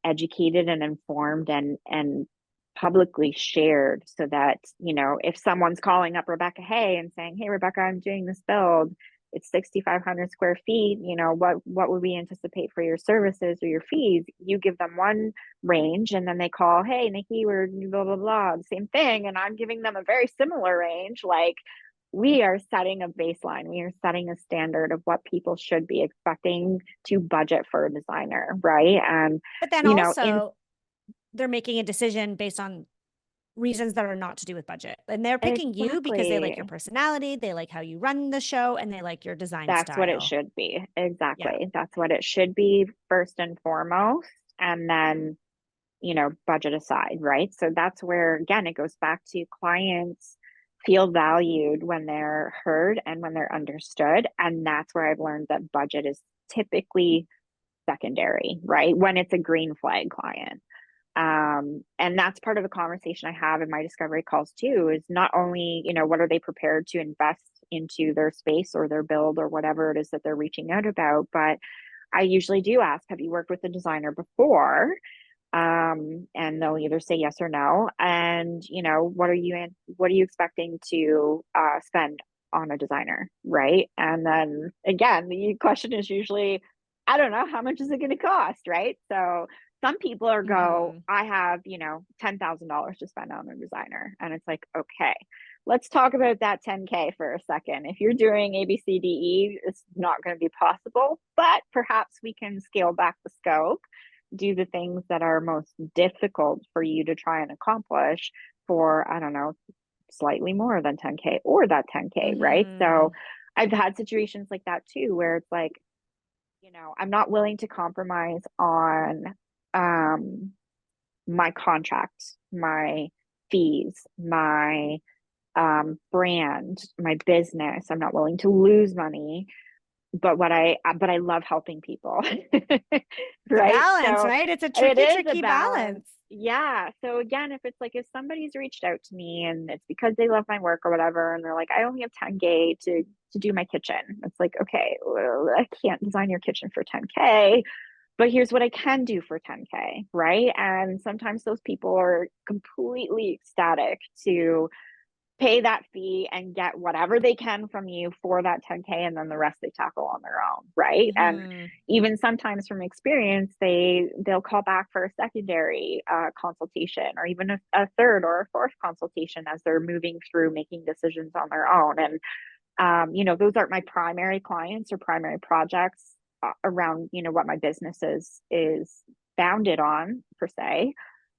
educated and informed and publicly shared, so that if someone's calling up Rebecca Hay and saying, hey Rebecca, I'm doing this build, it's 6,500 square feet, what would we anticipate for your services or your fees? You give them one range, and then they call, hey Nikki, we're blah blah blah, the same thing, and I'm giving them a very similar range. Like we are setting a baseline, we are setting a standard of what people should be expecting to budget for a designer, right? And but then also they're making a decision based on reasons that are not to do with budget, and they're picking you because they like your personality, they like how you run the show, and they like your design That's style. what it should be. Exactly. That's what it should be first and foremost, and then budget aside, right? So that's where, again, it goes back to clients feel valued when they're heard and when they're understood. And that's where I've learned that budget is typically secondary, right? When it's a green flag client. And that's part of the conversation I have in my discovery calls too, is not only, what are they prepared to invest into their space or their build or whatever it is that they're reaching out about, but I usually do ask, have you worked with a designer before? And they'll either say yes or no. And what are you expecting to spend on a designer, right? And then again, the question is usually, I don't know, how much is it going to cost, right? So some people are I have $10,000 to spend on a designer, and it's like, okay, let's talk about that 10K for a second. If you're doing ABCDE, it's not going to be possible, but perhaps we can scale back the scope, do the things that are most difficult for you to try and accomplish for, I don't know, slightly more than 10K or that 10K, right? So I've had situations like that too, where it's like, I'm not willing to compromise on my contract, my fees, my brand, my business. I'm not willing to lose money, but I love helping people. Right? Balance, so right? It's a tricky balance. Yeah. So again, if somebody's reached out to me and it's because they love my work or whatever, and they're like, I only have 10K to do my kitchen. It's like, okay, well, I can't design your kitchen for 10K, but here's what I can do for 10K, right? And sometimes those people are completely ecstatic to pay that fee and get whatever they can from you for that 10K, and then the rest they tackle on their own, right? And even sometimes from experience, they'll call back for a secondary consultation, or even a third or a fourth consultation as they're moving through making decisions on their own. And those aren't my primary clients or primary projects around what my business is founded on per se.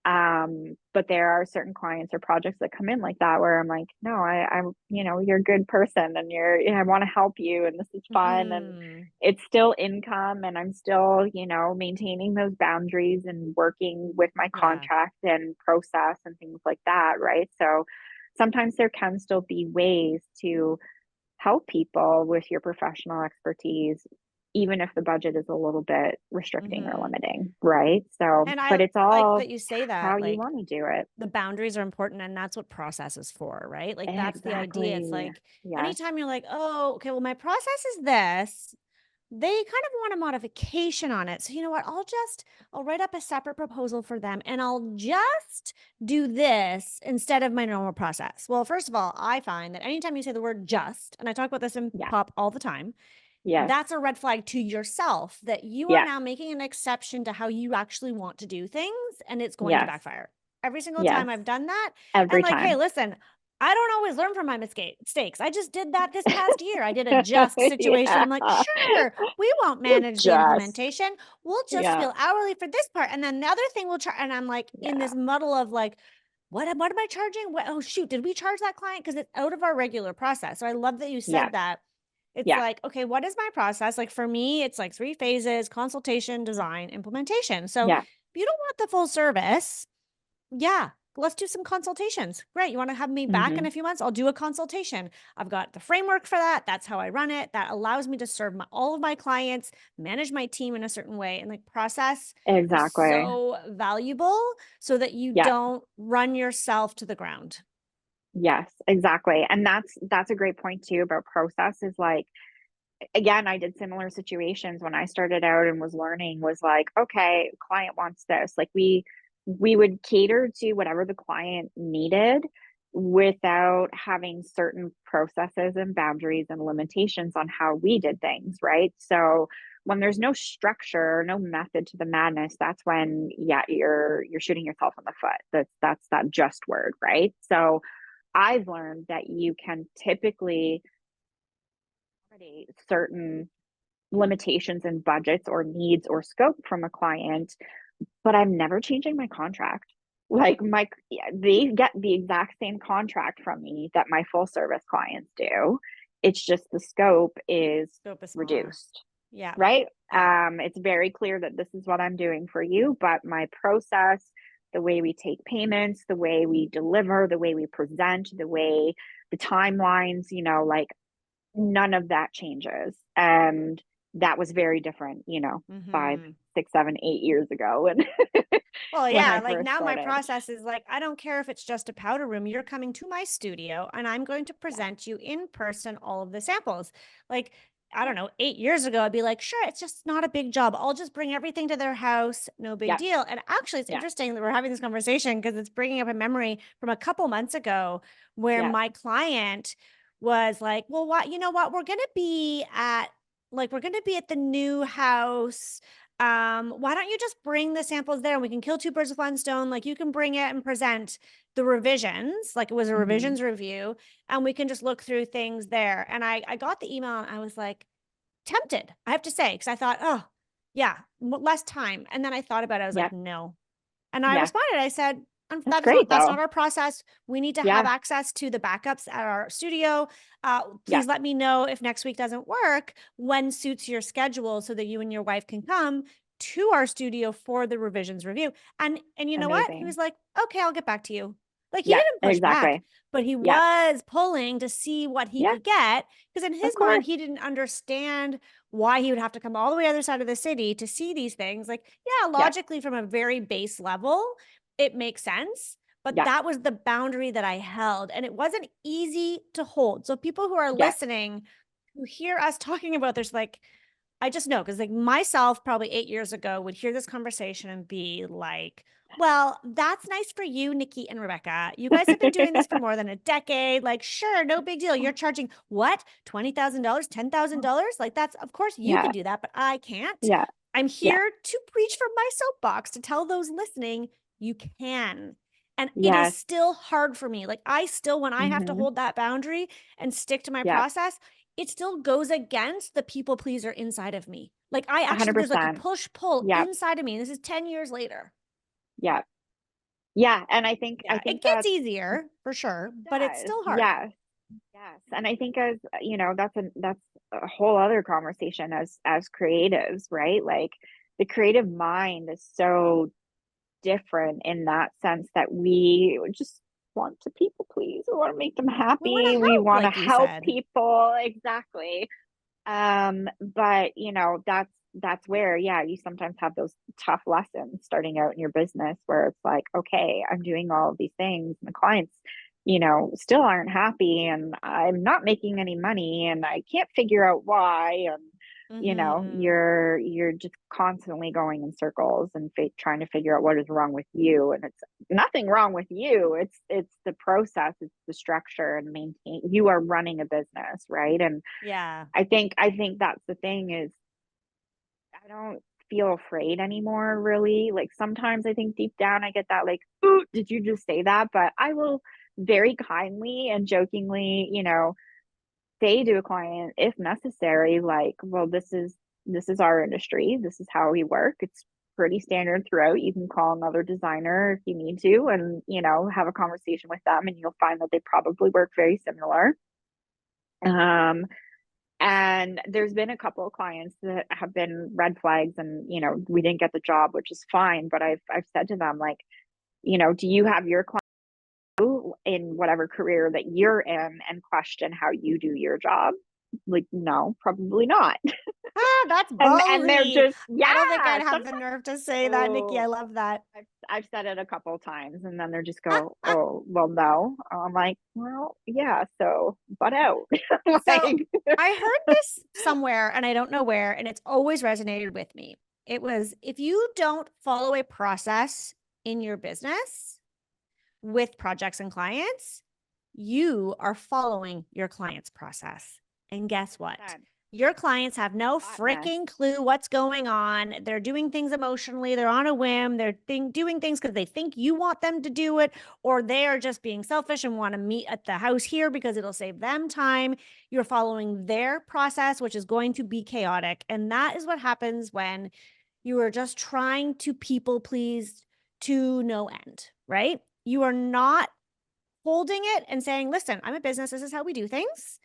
But there are certain clients or projects that come in like that, where I'm like, no, I'm you're a good person, and I want to help you, and this is fun, and it's still income, and I'm still maintaining those boundaries and working with my contract and process and things like that, right? So sometimes there can still be ways to help people with your professional expertise even if the budget is a little bit restricting or Mm-hmm. limiting, right? So, And but I it's like all that you say how that, you like, want to do it. the boundaries are important, and that's what process is for, right? Like, that's the idea. It's Exactly. like Yes. anytime you're like, oh, okay, well, my process is this, they kind of want a modification on it. So you know what? I'll write up a separate proposal for them, and I'll just do this instead of my normal process. Well, first of all, I find that anytime you say the word just, and I talk about this in Yeah. pop all the time, Yes. that's a red flag to yourself that you are Yeah. now making an exception to how you actually want to do things, and it's going to Yes. backfire. Every single Yes. time I've done that, and Every like, hey, time. listen, I don't always learn from my mistakes. I just did that this past year. I did a just situation. Yeah. I'm like, sure, we won't manage the Just. implementation. We'll just Yeah. bill hourly for this part. And then the other thing we'll charge. And I'm like in Yeah. this muddle of like, what am I charging? Oh, shoot. Did we charge that client? Because it's out of our regular process. So I love that you Yeah. said that. It's Yeah. like, okay, what is my process? Like for me, it's like 3 phases: consultation, design, implementation. So if Yeah. you don't want the full service, yeah, let's do some consultations. Great. You want to have me back in Hmm. a few months? I'll do a consultation. I've got the framework for that. That's how I run it. That allows me to serve all of my clients, manage my team in a certain way. And like process is Exactly. so valuable so that you Yeah. don't run yourself to the ground. Yes, exactly. And that's a great point too about process is like, again, I did similar situations when I started out and was learning, was like, okay, client wants this. Like we would cater to whatever the client needed without having certain processes and boundaries and limitations on how we did things, right? So when there's no structure, no method to the madness, that's when, yeah, you're shooting yourself in the foot. That's that just word, right? So I've learned that you can typically accommodate certain limitations and budgets or needs or scope from a client, but I'm never changing my contract. Like yeah, they get the exact same contract from me that my full service clients do. It's just the scope is Scope is smaller. reduced, Yeah. right? Yeah. It's very clear that this is what I'm doing for you, but my process, the way we take payments, the way we deliver, the way we present, the way the timelines, like none of that changes. And that was very different, 5, Mm-hmm. 6, 7, 8 years ago when Well, when yeah, I like first now my started. process is like, I don't care if it's just a powder room. You're coming to my studio and I'm going to Yeah, present you in person all of the samples. Like, I yeah, don't know, 8 years ago, I'd be like, sure, it's just not a big job. I'll just bring everything to their house. No big yeah, deal. And actually, it's yeah, interesting that we're having this conversation because it's bringing up a memory from a couple months ago where yeah. my client was like, well, what, you know what? We're going to be at the new house, why don't you just bring the samples there and we can kill two birds with one stone? Like you can bring it and present the revisions, like it was a Hmm. revisions review, and we can just look through things there. And I got the email and I was like tempted, I have to say, because I thought, oh yeah, less time. And then I thought about it, I was Yeah, like, no. And I yeah. responded, I said, That's great that's not though. our process. We need to have Yeah, access to the backups at our studio. yeah. Please let me know if next week doesn't work, when suits your schedule so that you and your wife can come to our studio for the revisions review. And you know what? He was Amazing. like, okay, I'll get back to you. Like he Yeah, didn't push back, exactly. but he Yeah, was pulling to see what he yeah, could get. Because in of his mind, course. he didn't understand why he would have to come all the way other side of the city to see these things. Like, yeah, Yeah, logically from a very base level, it makes sense. But yeah, that was the boundary that I held. And it wasn't easy to hold. So people who are yeah. listening, who hear us talking about this, like, I just know because like myself, probably 8 years ago, would hear this conversation and be like, well, that's nice for you, Nikki and Rebecca. You guys have been doing this for more than a decade. Like, sure, no big deal. You're charging what? $20,000, $10,000? Like, that's, of course, you Yeah, could do that, but I can't. yeah, I'm yeah. here to preach from my soapbox to tell those listening you can. And it is Yes. still hard for me. Like, I still, when I have to Hmm. hold that boundary and stick to my Yeah, process, it still goes against the people pleaser inside of me. Like, I actually, there's like a 100%. push pull Yeah, inside of me. And this is 10 years later. yeah, yeah. And I Yeah, it think gets that's easier for sure, but it's does. still hard. Yes. Yes. And I think as, that's a whole other conversation as creatives, right? Like the creative mind is so different in that sense that we just want to people please. We want to make them We want happy. to We help, want to like you help said. people. Exactly. But that's where, yeah, you sometimes have those tough lessons starting out in your business where it's like, okay, I'm doing all of these things and the clients, still aren't happy and I'm not making any money and I can't figure out why. And, Mm-hmm. you're just constantly going in circles and trying to figure out what is wrong with you. And it's nothing wrong with you. It's the process, it's the structure and maintain. You are running a business, right? And Yeah. I think that's the thing is I don't feel afraid anymore, really. Like sometimes I think deep down I get that like, "Ooh, did you just say that?" But I will very kindly and jokingly, say to a client if necessary, like, well, this is our industry. This is how we work. It's pretty standard throughout. You can call another designer if you need to and, have a conversation with them and you'll find that they probably work very similar. Um, and there's been a couple of clients that have been red flags and, we didn't get the job, which is fine. But I've said to them, like, do you have your client in whatever career that you're in and question how you do your job? Like, no, probably not. Ah, that's And they're ballsy. just, yeah, I don't think I'd have sometimes, the nerve to say that, Nikki. I oh, love that. I've said it a couple of times and then they're just go, oh, well, no. I'm like, well, yeah, so butt out. So Like, I heard this somewhere and I don't know where, and it's always resonated with me. It was if you don't follow a process in your business with projects and clients, you are following your client's process. And guess what? Your clients have no hot mess. freaking clue what's going on. They're doing things emotionally. They're on a whim. They're doing things because they think you want them to do it, or they are just being selfish and want to meet at the house here because it'll save them time. You're following their process, which is going to be chaotic. And that is what happens when you are just trying to people please to no end, right? You are not holding it and saying, listen, I'm a business. This is how we do things.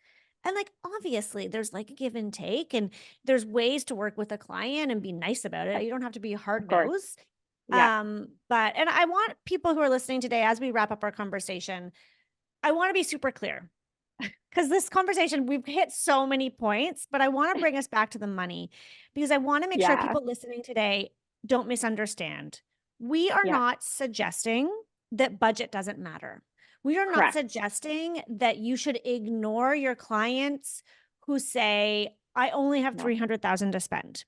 And like, obviously, there's like a give and take, and there's ways to work with a client and be nice about it. You don't have to be Of hard course. nosed. Yeah. And I want people who are listening today, as we wrap up our conversation, I want to be super clear because this conversation, we've hit so many points, but I want to bring us back to the money because I want to make sure Yeah. people listening today don't misunderstand. We are Yeah. not suggesting that budget doesn't matter. We are not Correct. suggesting that you should ignore your clients who say, I only have No. 300,000 to spend,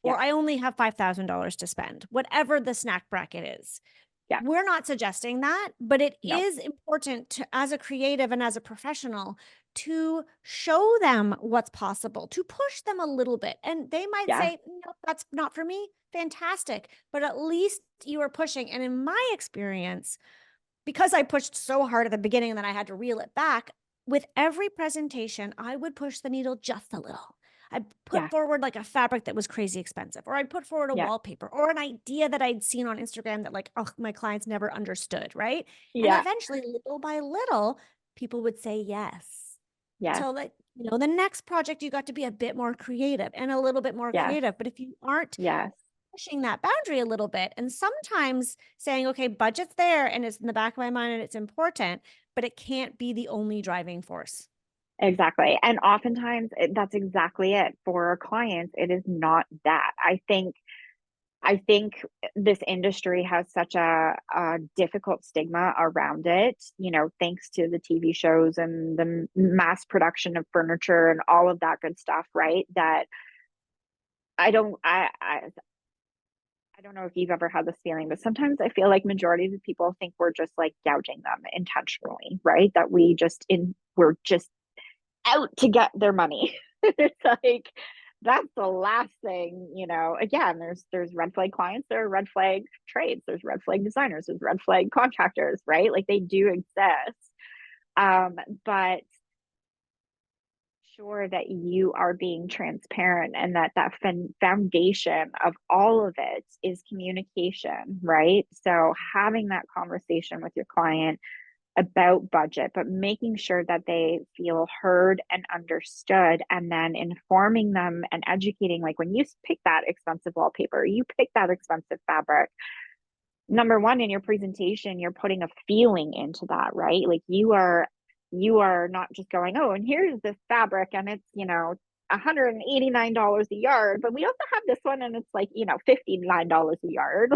Yeah. or I only have $5,000 to spend, whatever the snack bracket is. Yeah. We're not suggesting that, but it No. is important to, as a creative and as a professional, to show them what's possible, to push them a little bit. And they might Yeah. say, no, that's not for me. Fantastic. But at least you are pushing. And in my experience, because I pushed so hard at the beginning and then I had to reel it back, with every presentation, I would push the needle just a little. I'd put Yeah. forward like a fabric that was crazy expensive, or I'd put forward a Yeah. wallpaper or an idea that I'd seen on Instagram that like, oh, my clients never understood, right? And Yeah. eventually, little by little, people would say yes. Yes. Till like, the next project you got to be a bit more creative and a little bit more Yes. creative. But if you aren't Yes. pushing that boundary a little bit and sometimes saying, okay, budget's there and it's in the back of my mind and it's important, but it can't be the only driving force. Exactly. And oftentimes that's exactly it for our clients. It is not that. I think this industry has such a difficult stigma around it, thanks to the TV shows and the mass production of furniture and all of that good stuff, right? That I don't I don't know if you've ever had this feeling, but sometimes I feel like majority of people think we're just like gouging them intentionally, right? That we're just out to get their money. It's like that's the last thing, again, there's red flag clients, there are red flag trades, there's red flag designers, there's red flag contractors, right? Like they do exist. But sure that you are being transparent and that foundation of all of it is communication, right? So having that conversation with your client about budget, but making sure that they feel heard and understood, and then informing them and educating. Like when you pick that expensive wallpaper, you pick that expensive fabric. Number one, in your presentation, you're putting a feeling into that, right? Like you are not just going, oh, and here's this fabric and it's, $189 a yard, but we also have this one and it's like, $59 a yard.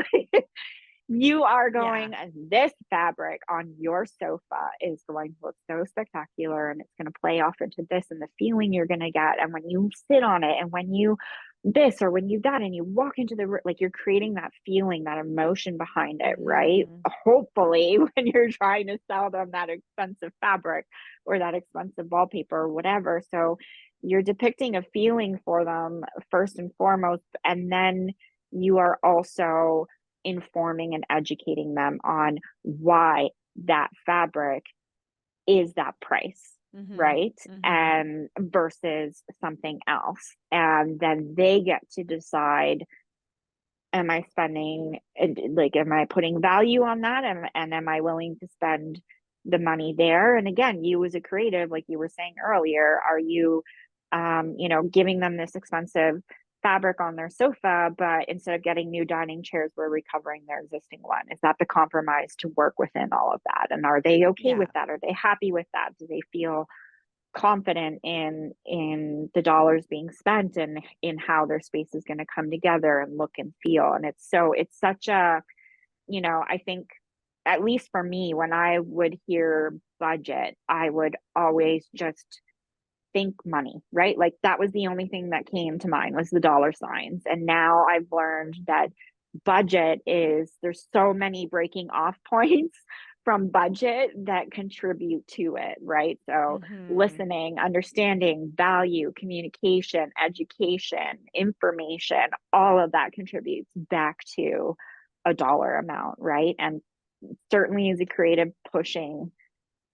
You are going, this fabric on your sofa is going to look so spectacular, and it's going to play off into this and the feeling you're going to get. And when you sit on it and when you this or when you that and you walk into the like, you're creating that feeling, that emotion behind it, right? Hopefully when you're trying to sell them that expensive fabric or that expensive wallpaper or whatever. So you're depicting a feeling for them first and foremost, and then you are also informing and educating them on why that fabric is that price. Right. And versus something else. And then they get to decide, am I spending, like, am I putting value on that? And am I willing to spend the money there? And again, you as a creative, like you were saying earlier, are you, giving them this expensive fabric on their sofa, but instead of getting new dining chairs, we're recovering their existing one? Is that the compromise to work within all of that? And are they okay with that? Are they happy with that? Do they feel confident in the dollars being spent and in how their space is going to come together and look and feel? And it's such a, I think, at least for me, when I would hear budget, I would always just think money, right? Like that was the only thing that came to mind, was the dollar signs. And now I've learned that budget there's so many breaking off points from budget that contribute to it, right? So listening, understanding, value, communication, education, information, all of that contributes back to a dollar amount, right? And certainly as a creative, pushing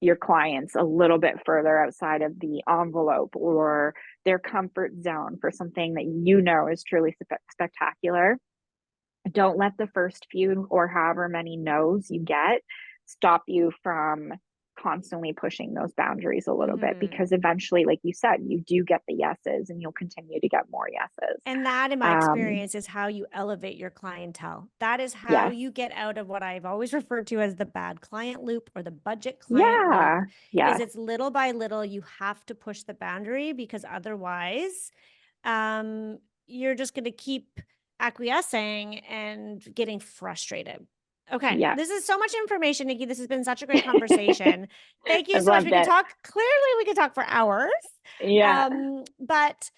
your clients a little bit further outside of the envelope or their comfort zone for something that is truly spectacular. Don't let the first few or however many no's you get stop you from constantly pushing those boundaries a little bit, because eventually, like you said, you do get the yeses and you'll continue to get more yeses. And that, in my experience, is how you elevate your clientele. That is how you get out of what I've always referred to as the bad client loop or the budget client loop. Is it's little by little, you have to push the boundary, because otherwise you're just going to keep acquiescing and getting frustrated. Okay. This is so much information, Nikki. This has been such a great conversation. Thank you so much. We could talk, clearly we could talk for hours. But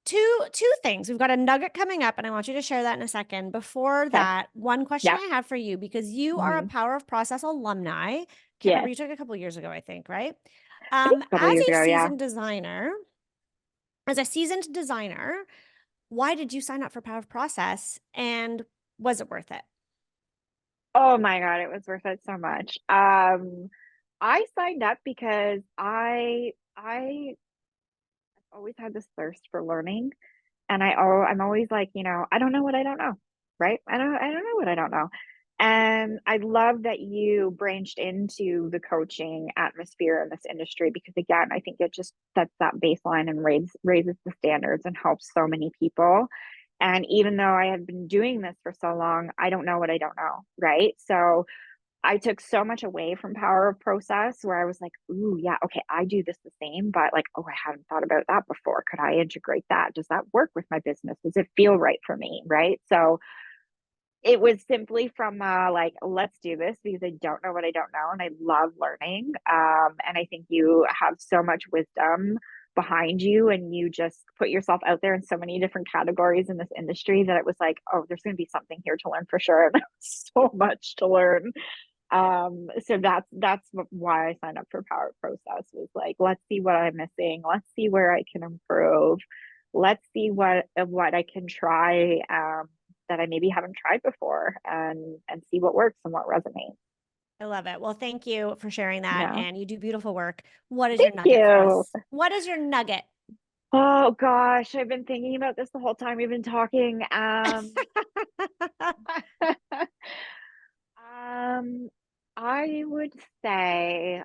two things. We've got a nugget coming up and I want you to share that in a second. Before that, one question I have for you, because you are a Power of Process alumni. Can't remember, you took a couple of years ago, I think, right? As a seasoned designer, why did you sign up for Power of Process, and was it worth it? Oh my God, it was worth it so much. I signed up because I always had this thirst for learning, and I'm always like, I don't know what I don't know, right? I don't know what I don't know. And I love that you branched into the coaching atmosphere in this industry, because again, I think it just sets that baseline and raises the standards and helps so many people. And even though I have been doing this for so long, I don't know what I don't know, right? So I took so much away from Power of Process, where I was like, ooh, yeah, okay, I do this the same, but like, oh, I hadn't thought about that before. Could I integrate that? Does that work with my business? Does it feel right for me, right? So it was simply from like, let's do this, because I don't know what I don't know, and I love learning. And I think you have so much wisdom behind you, and you just put yourself out there in so many different categories in this industry that it was like, oh, there's going to be something here to learn for sure. And there's so much to learn. So that's why I signed up for Power Process, was like, let's see what I'm missing. Let's see where I can improve. Let's see what I can try that I maybe haven't tried before, and see what works and what resonates. I love it. Well, thank you for sharing that. And you do beautiful work. What is Thank your nugget you. for us? What is your nugget? Oh gosh, I've been thinking about this the whole time we've been talking. I would say,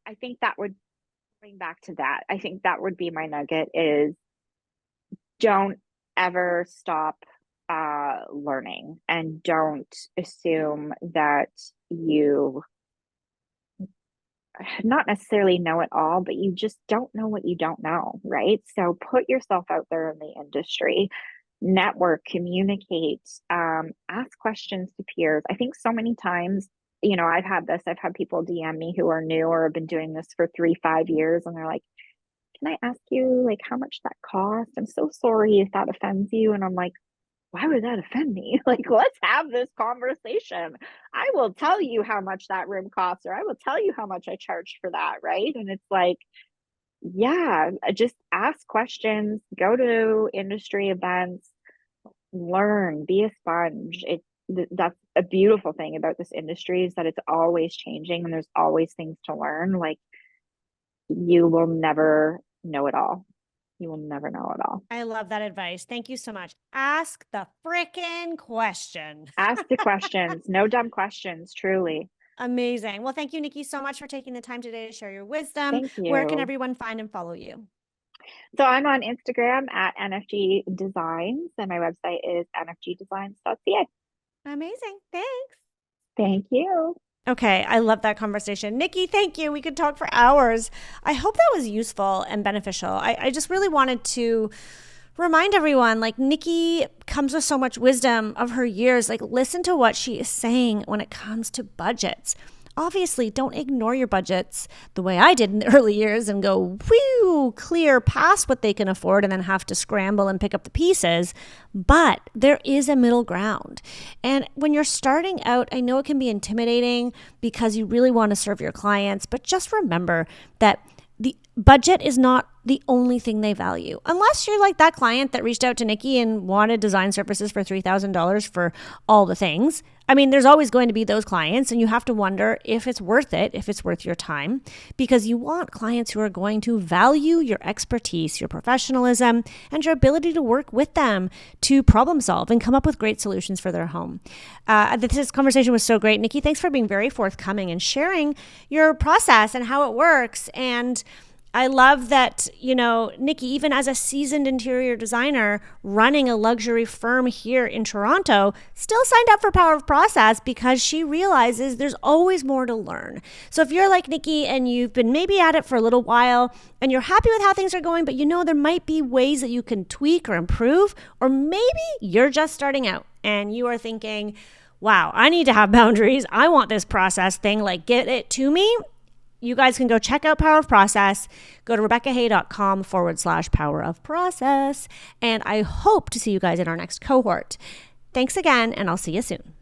I think that would bring back to that. I think that would be my nugget, is don't ever stop learning, and don't assume that you not necessarily know it all, but you just don't know what you don't know, right? So put yourself out there in the industry, network, communicate, ask questions to peers. I think so many times, I've had this, I've had people DM me who are new or have been doing this for 3, 5 years, and they're like, can I ask you like how much that cost? I'm so sorry if that offends you. And I'm like, why would that offend me? Like, let's have this conversation. I will tell you how much that room costs, or I will tell you how much I charged for that. Right. And it's like, yeah, just ask questions, go to industry events, learn, be a sponge. That's a beautiful thing about this industry is that it's always changing and there's always things to learn. Like, you will never know it all. You will never know it all. I love that advice. Thank you so much. Ask the frickin' question. Ask the questions. No dumb questions, truly. Amazing. Well, thank you, Nikki, so much for taking the time today to share your wisdom. Thank you. Where can everyone find and follow you? So I'm on Instagram at NFG Designs, and my website is nfgdesigns.ca. Amazing. Thanks. Thank you. Okay, I love that conversation. Nikki, thank you. We could talk for hours. I hope that was useful and beneficial. I just really wanted to remind everyone, like, Nikki comes with so much wisdom of her years. Like, listen to what she is saying when it comes to budgets. Obviously, don't ignore your budgets the way I did in the early years and go, whew, clear past what they can afford and then have to scramble and pick up the pieces. But there is a middle ground. And when you're starting out, I know it can be intimidating because you really want to serve your clients, but just remember that the budget is not the only thing they value. Unless you're like that client that reached out to Nikki and wanted design services for $3,000 for all the things. I mean, there's always going to be those clients, and you have to wonder if it's worth it, if it's worth your time, because you want clients who are going to value your expertise, your professionalism, and your ability to work with them to problem solve and come up with great solutions for their home. This conversation was so great. Nikki, thanks for being very forthcoming and sharing your process and how it works. And I love that, Nikki, even as a seasoned interior designer running a luxury firm here in Toronto, still signed up for Power of Process because she realizes there's always more to learn. So if you're like Nikki and you've been maybe at it for a little while and you're happy with how things are going, but there might be ways that you can tweak or improve, or maybe you're just starting out and you are thinking, wow, I need to have boundaries. I want this process thing, like, get it to me. You guys can go check out Power of Process. Go to RebeccaHay.com/Power of Process. And I hope to see you guys in our next cohort. Thanks again, and I'll see you soon.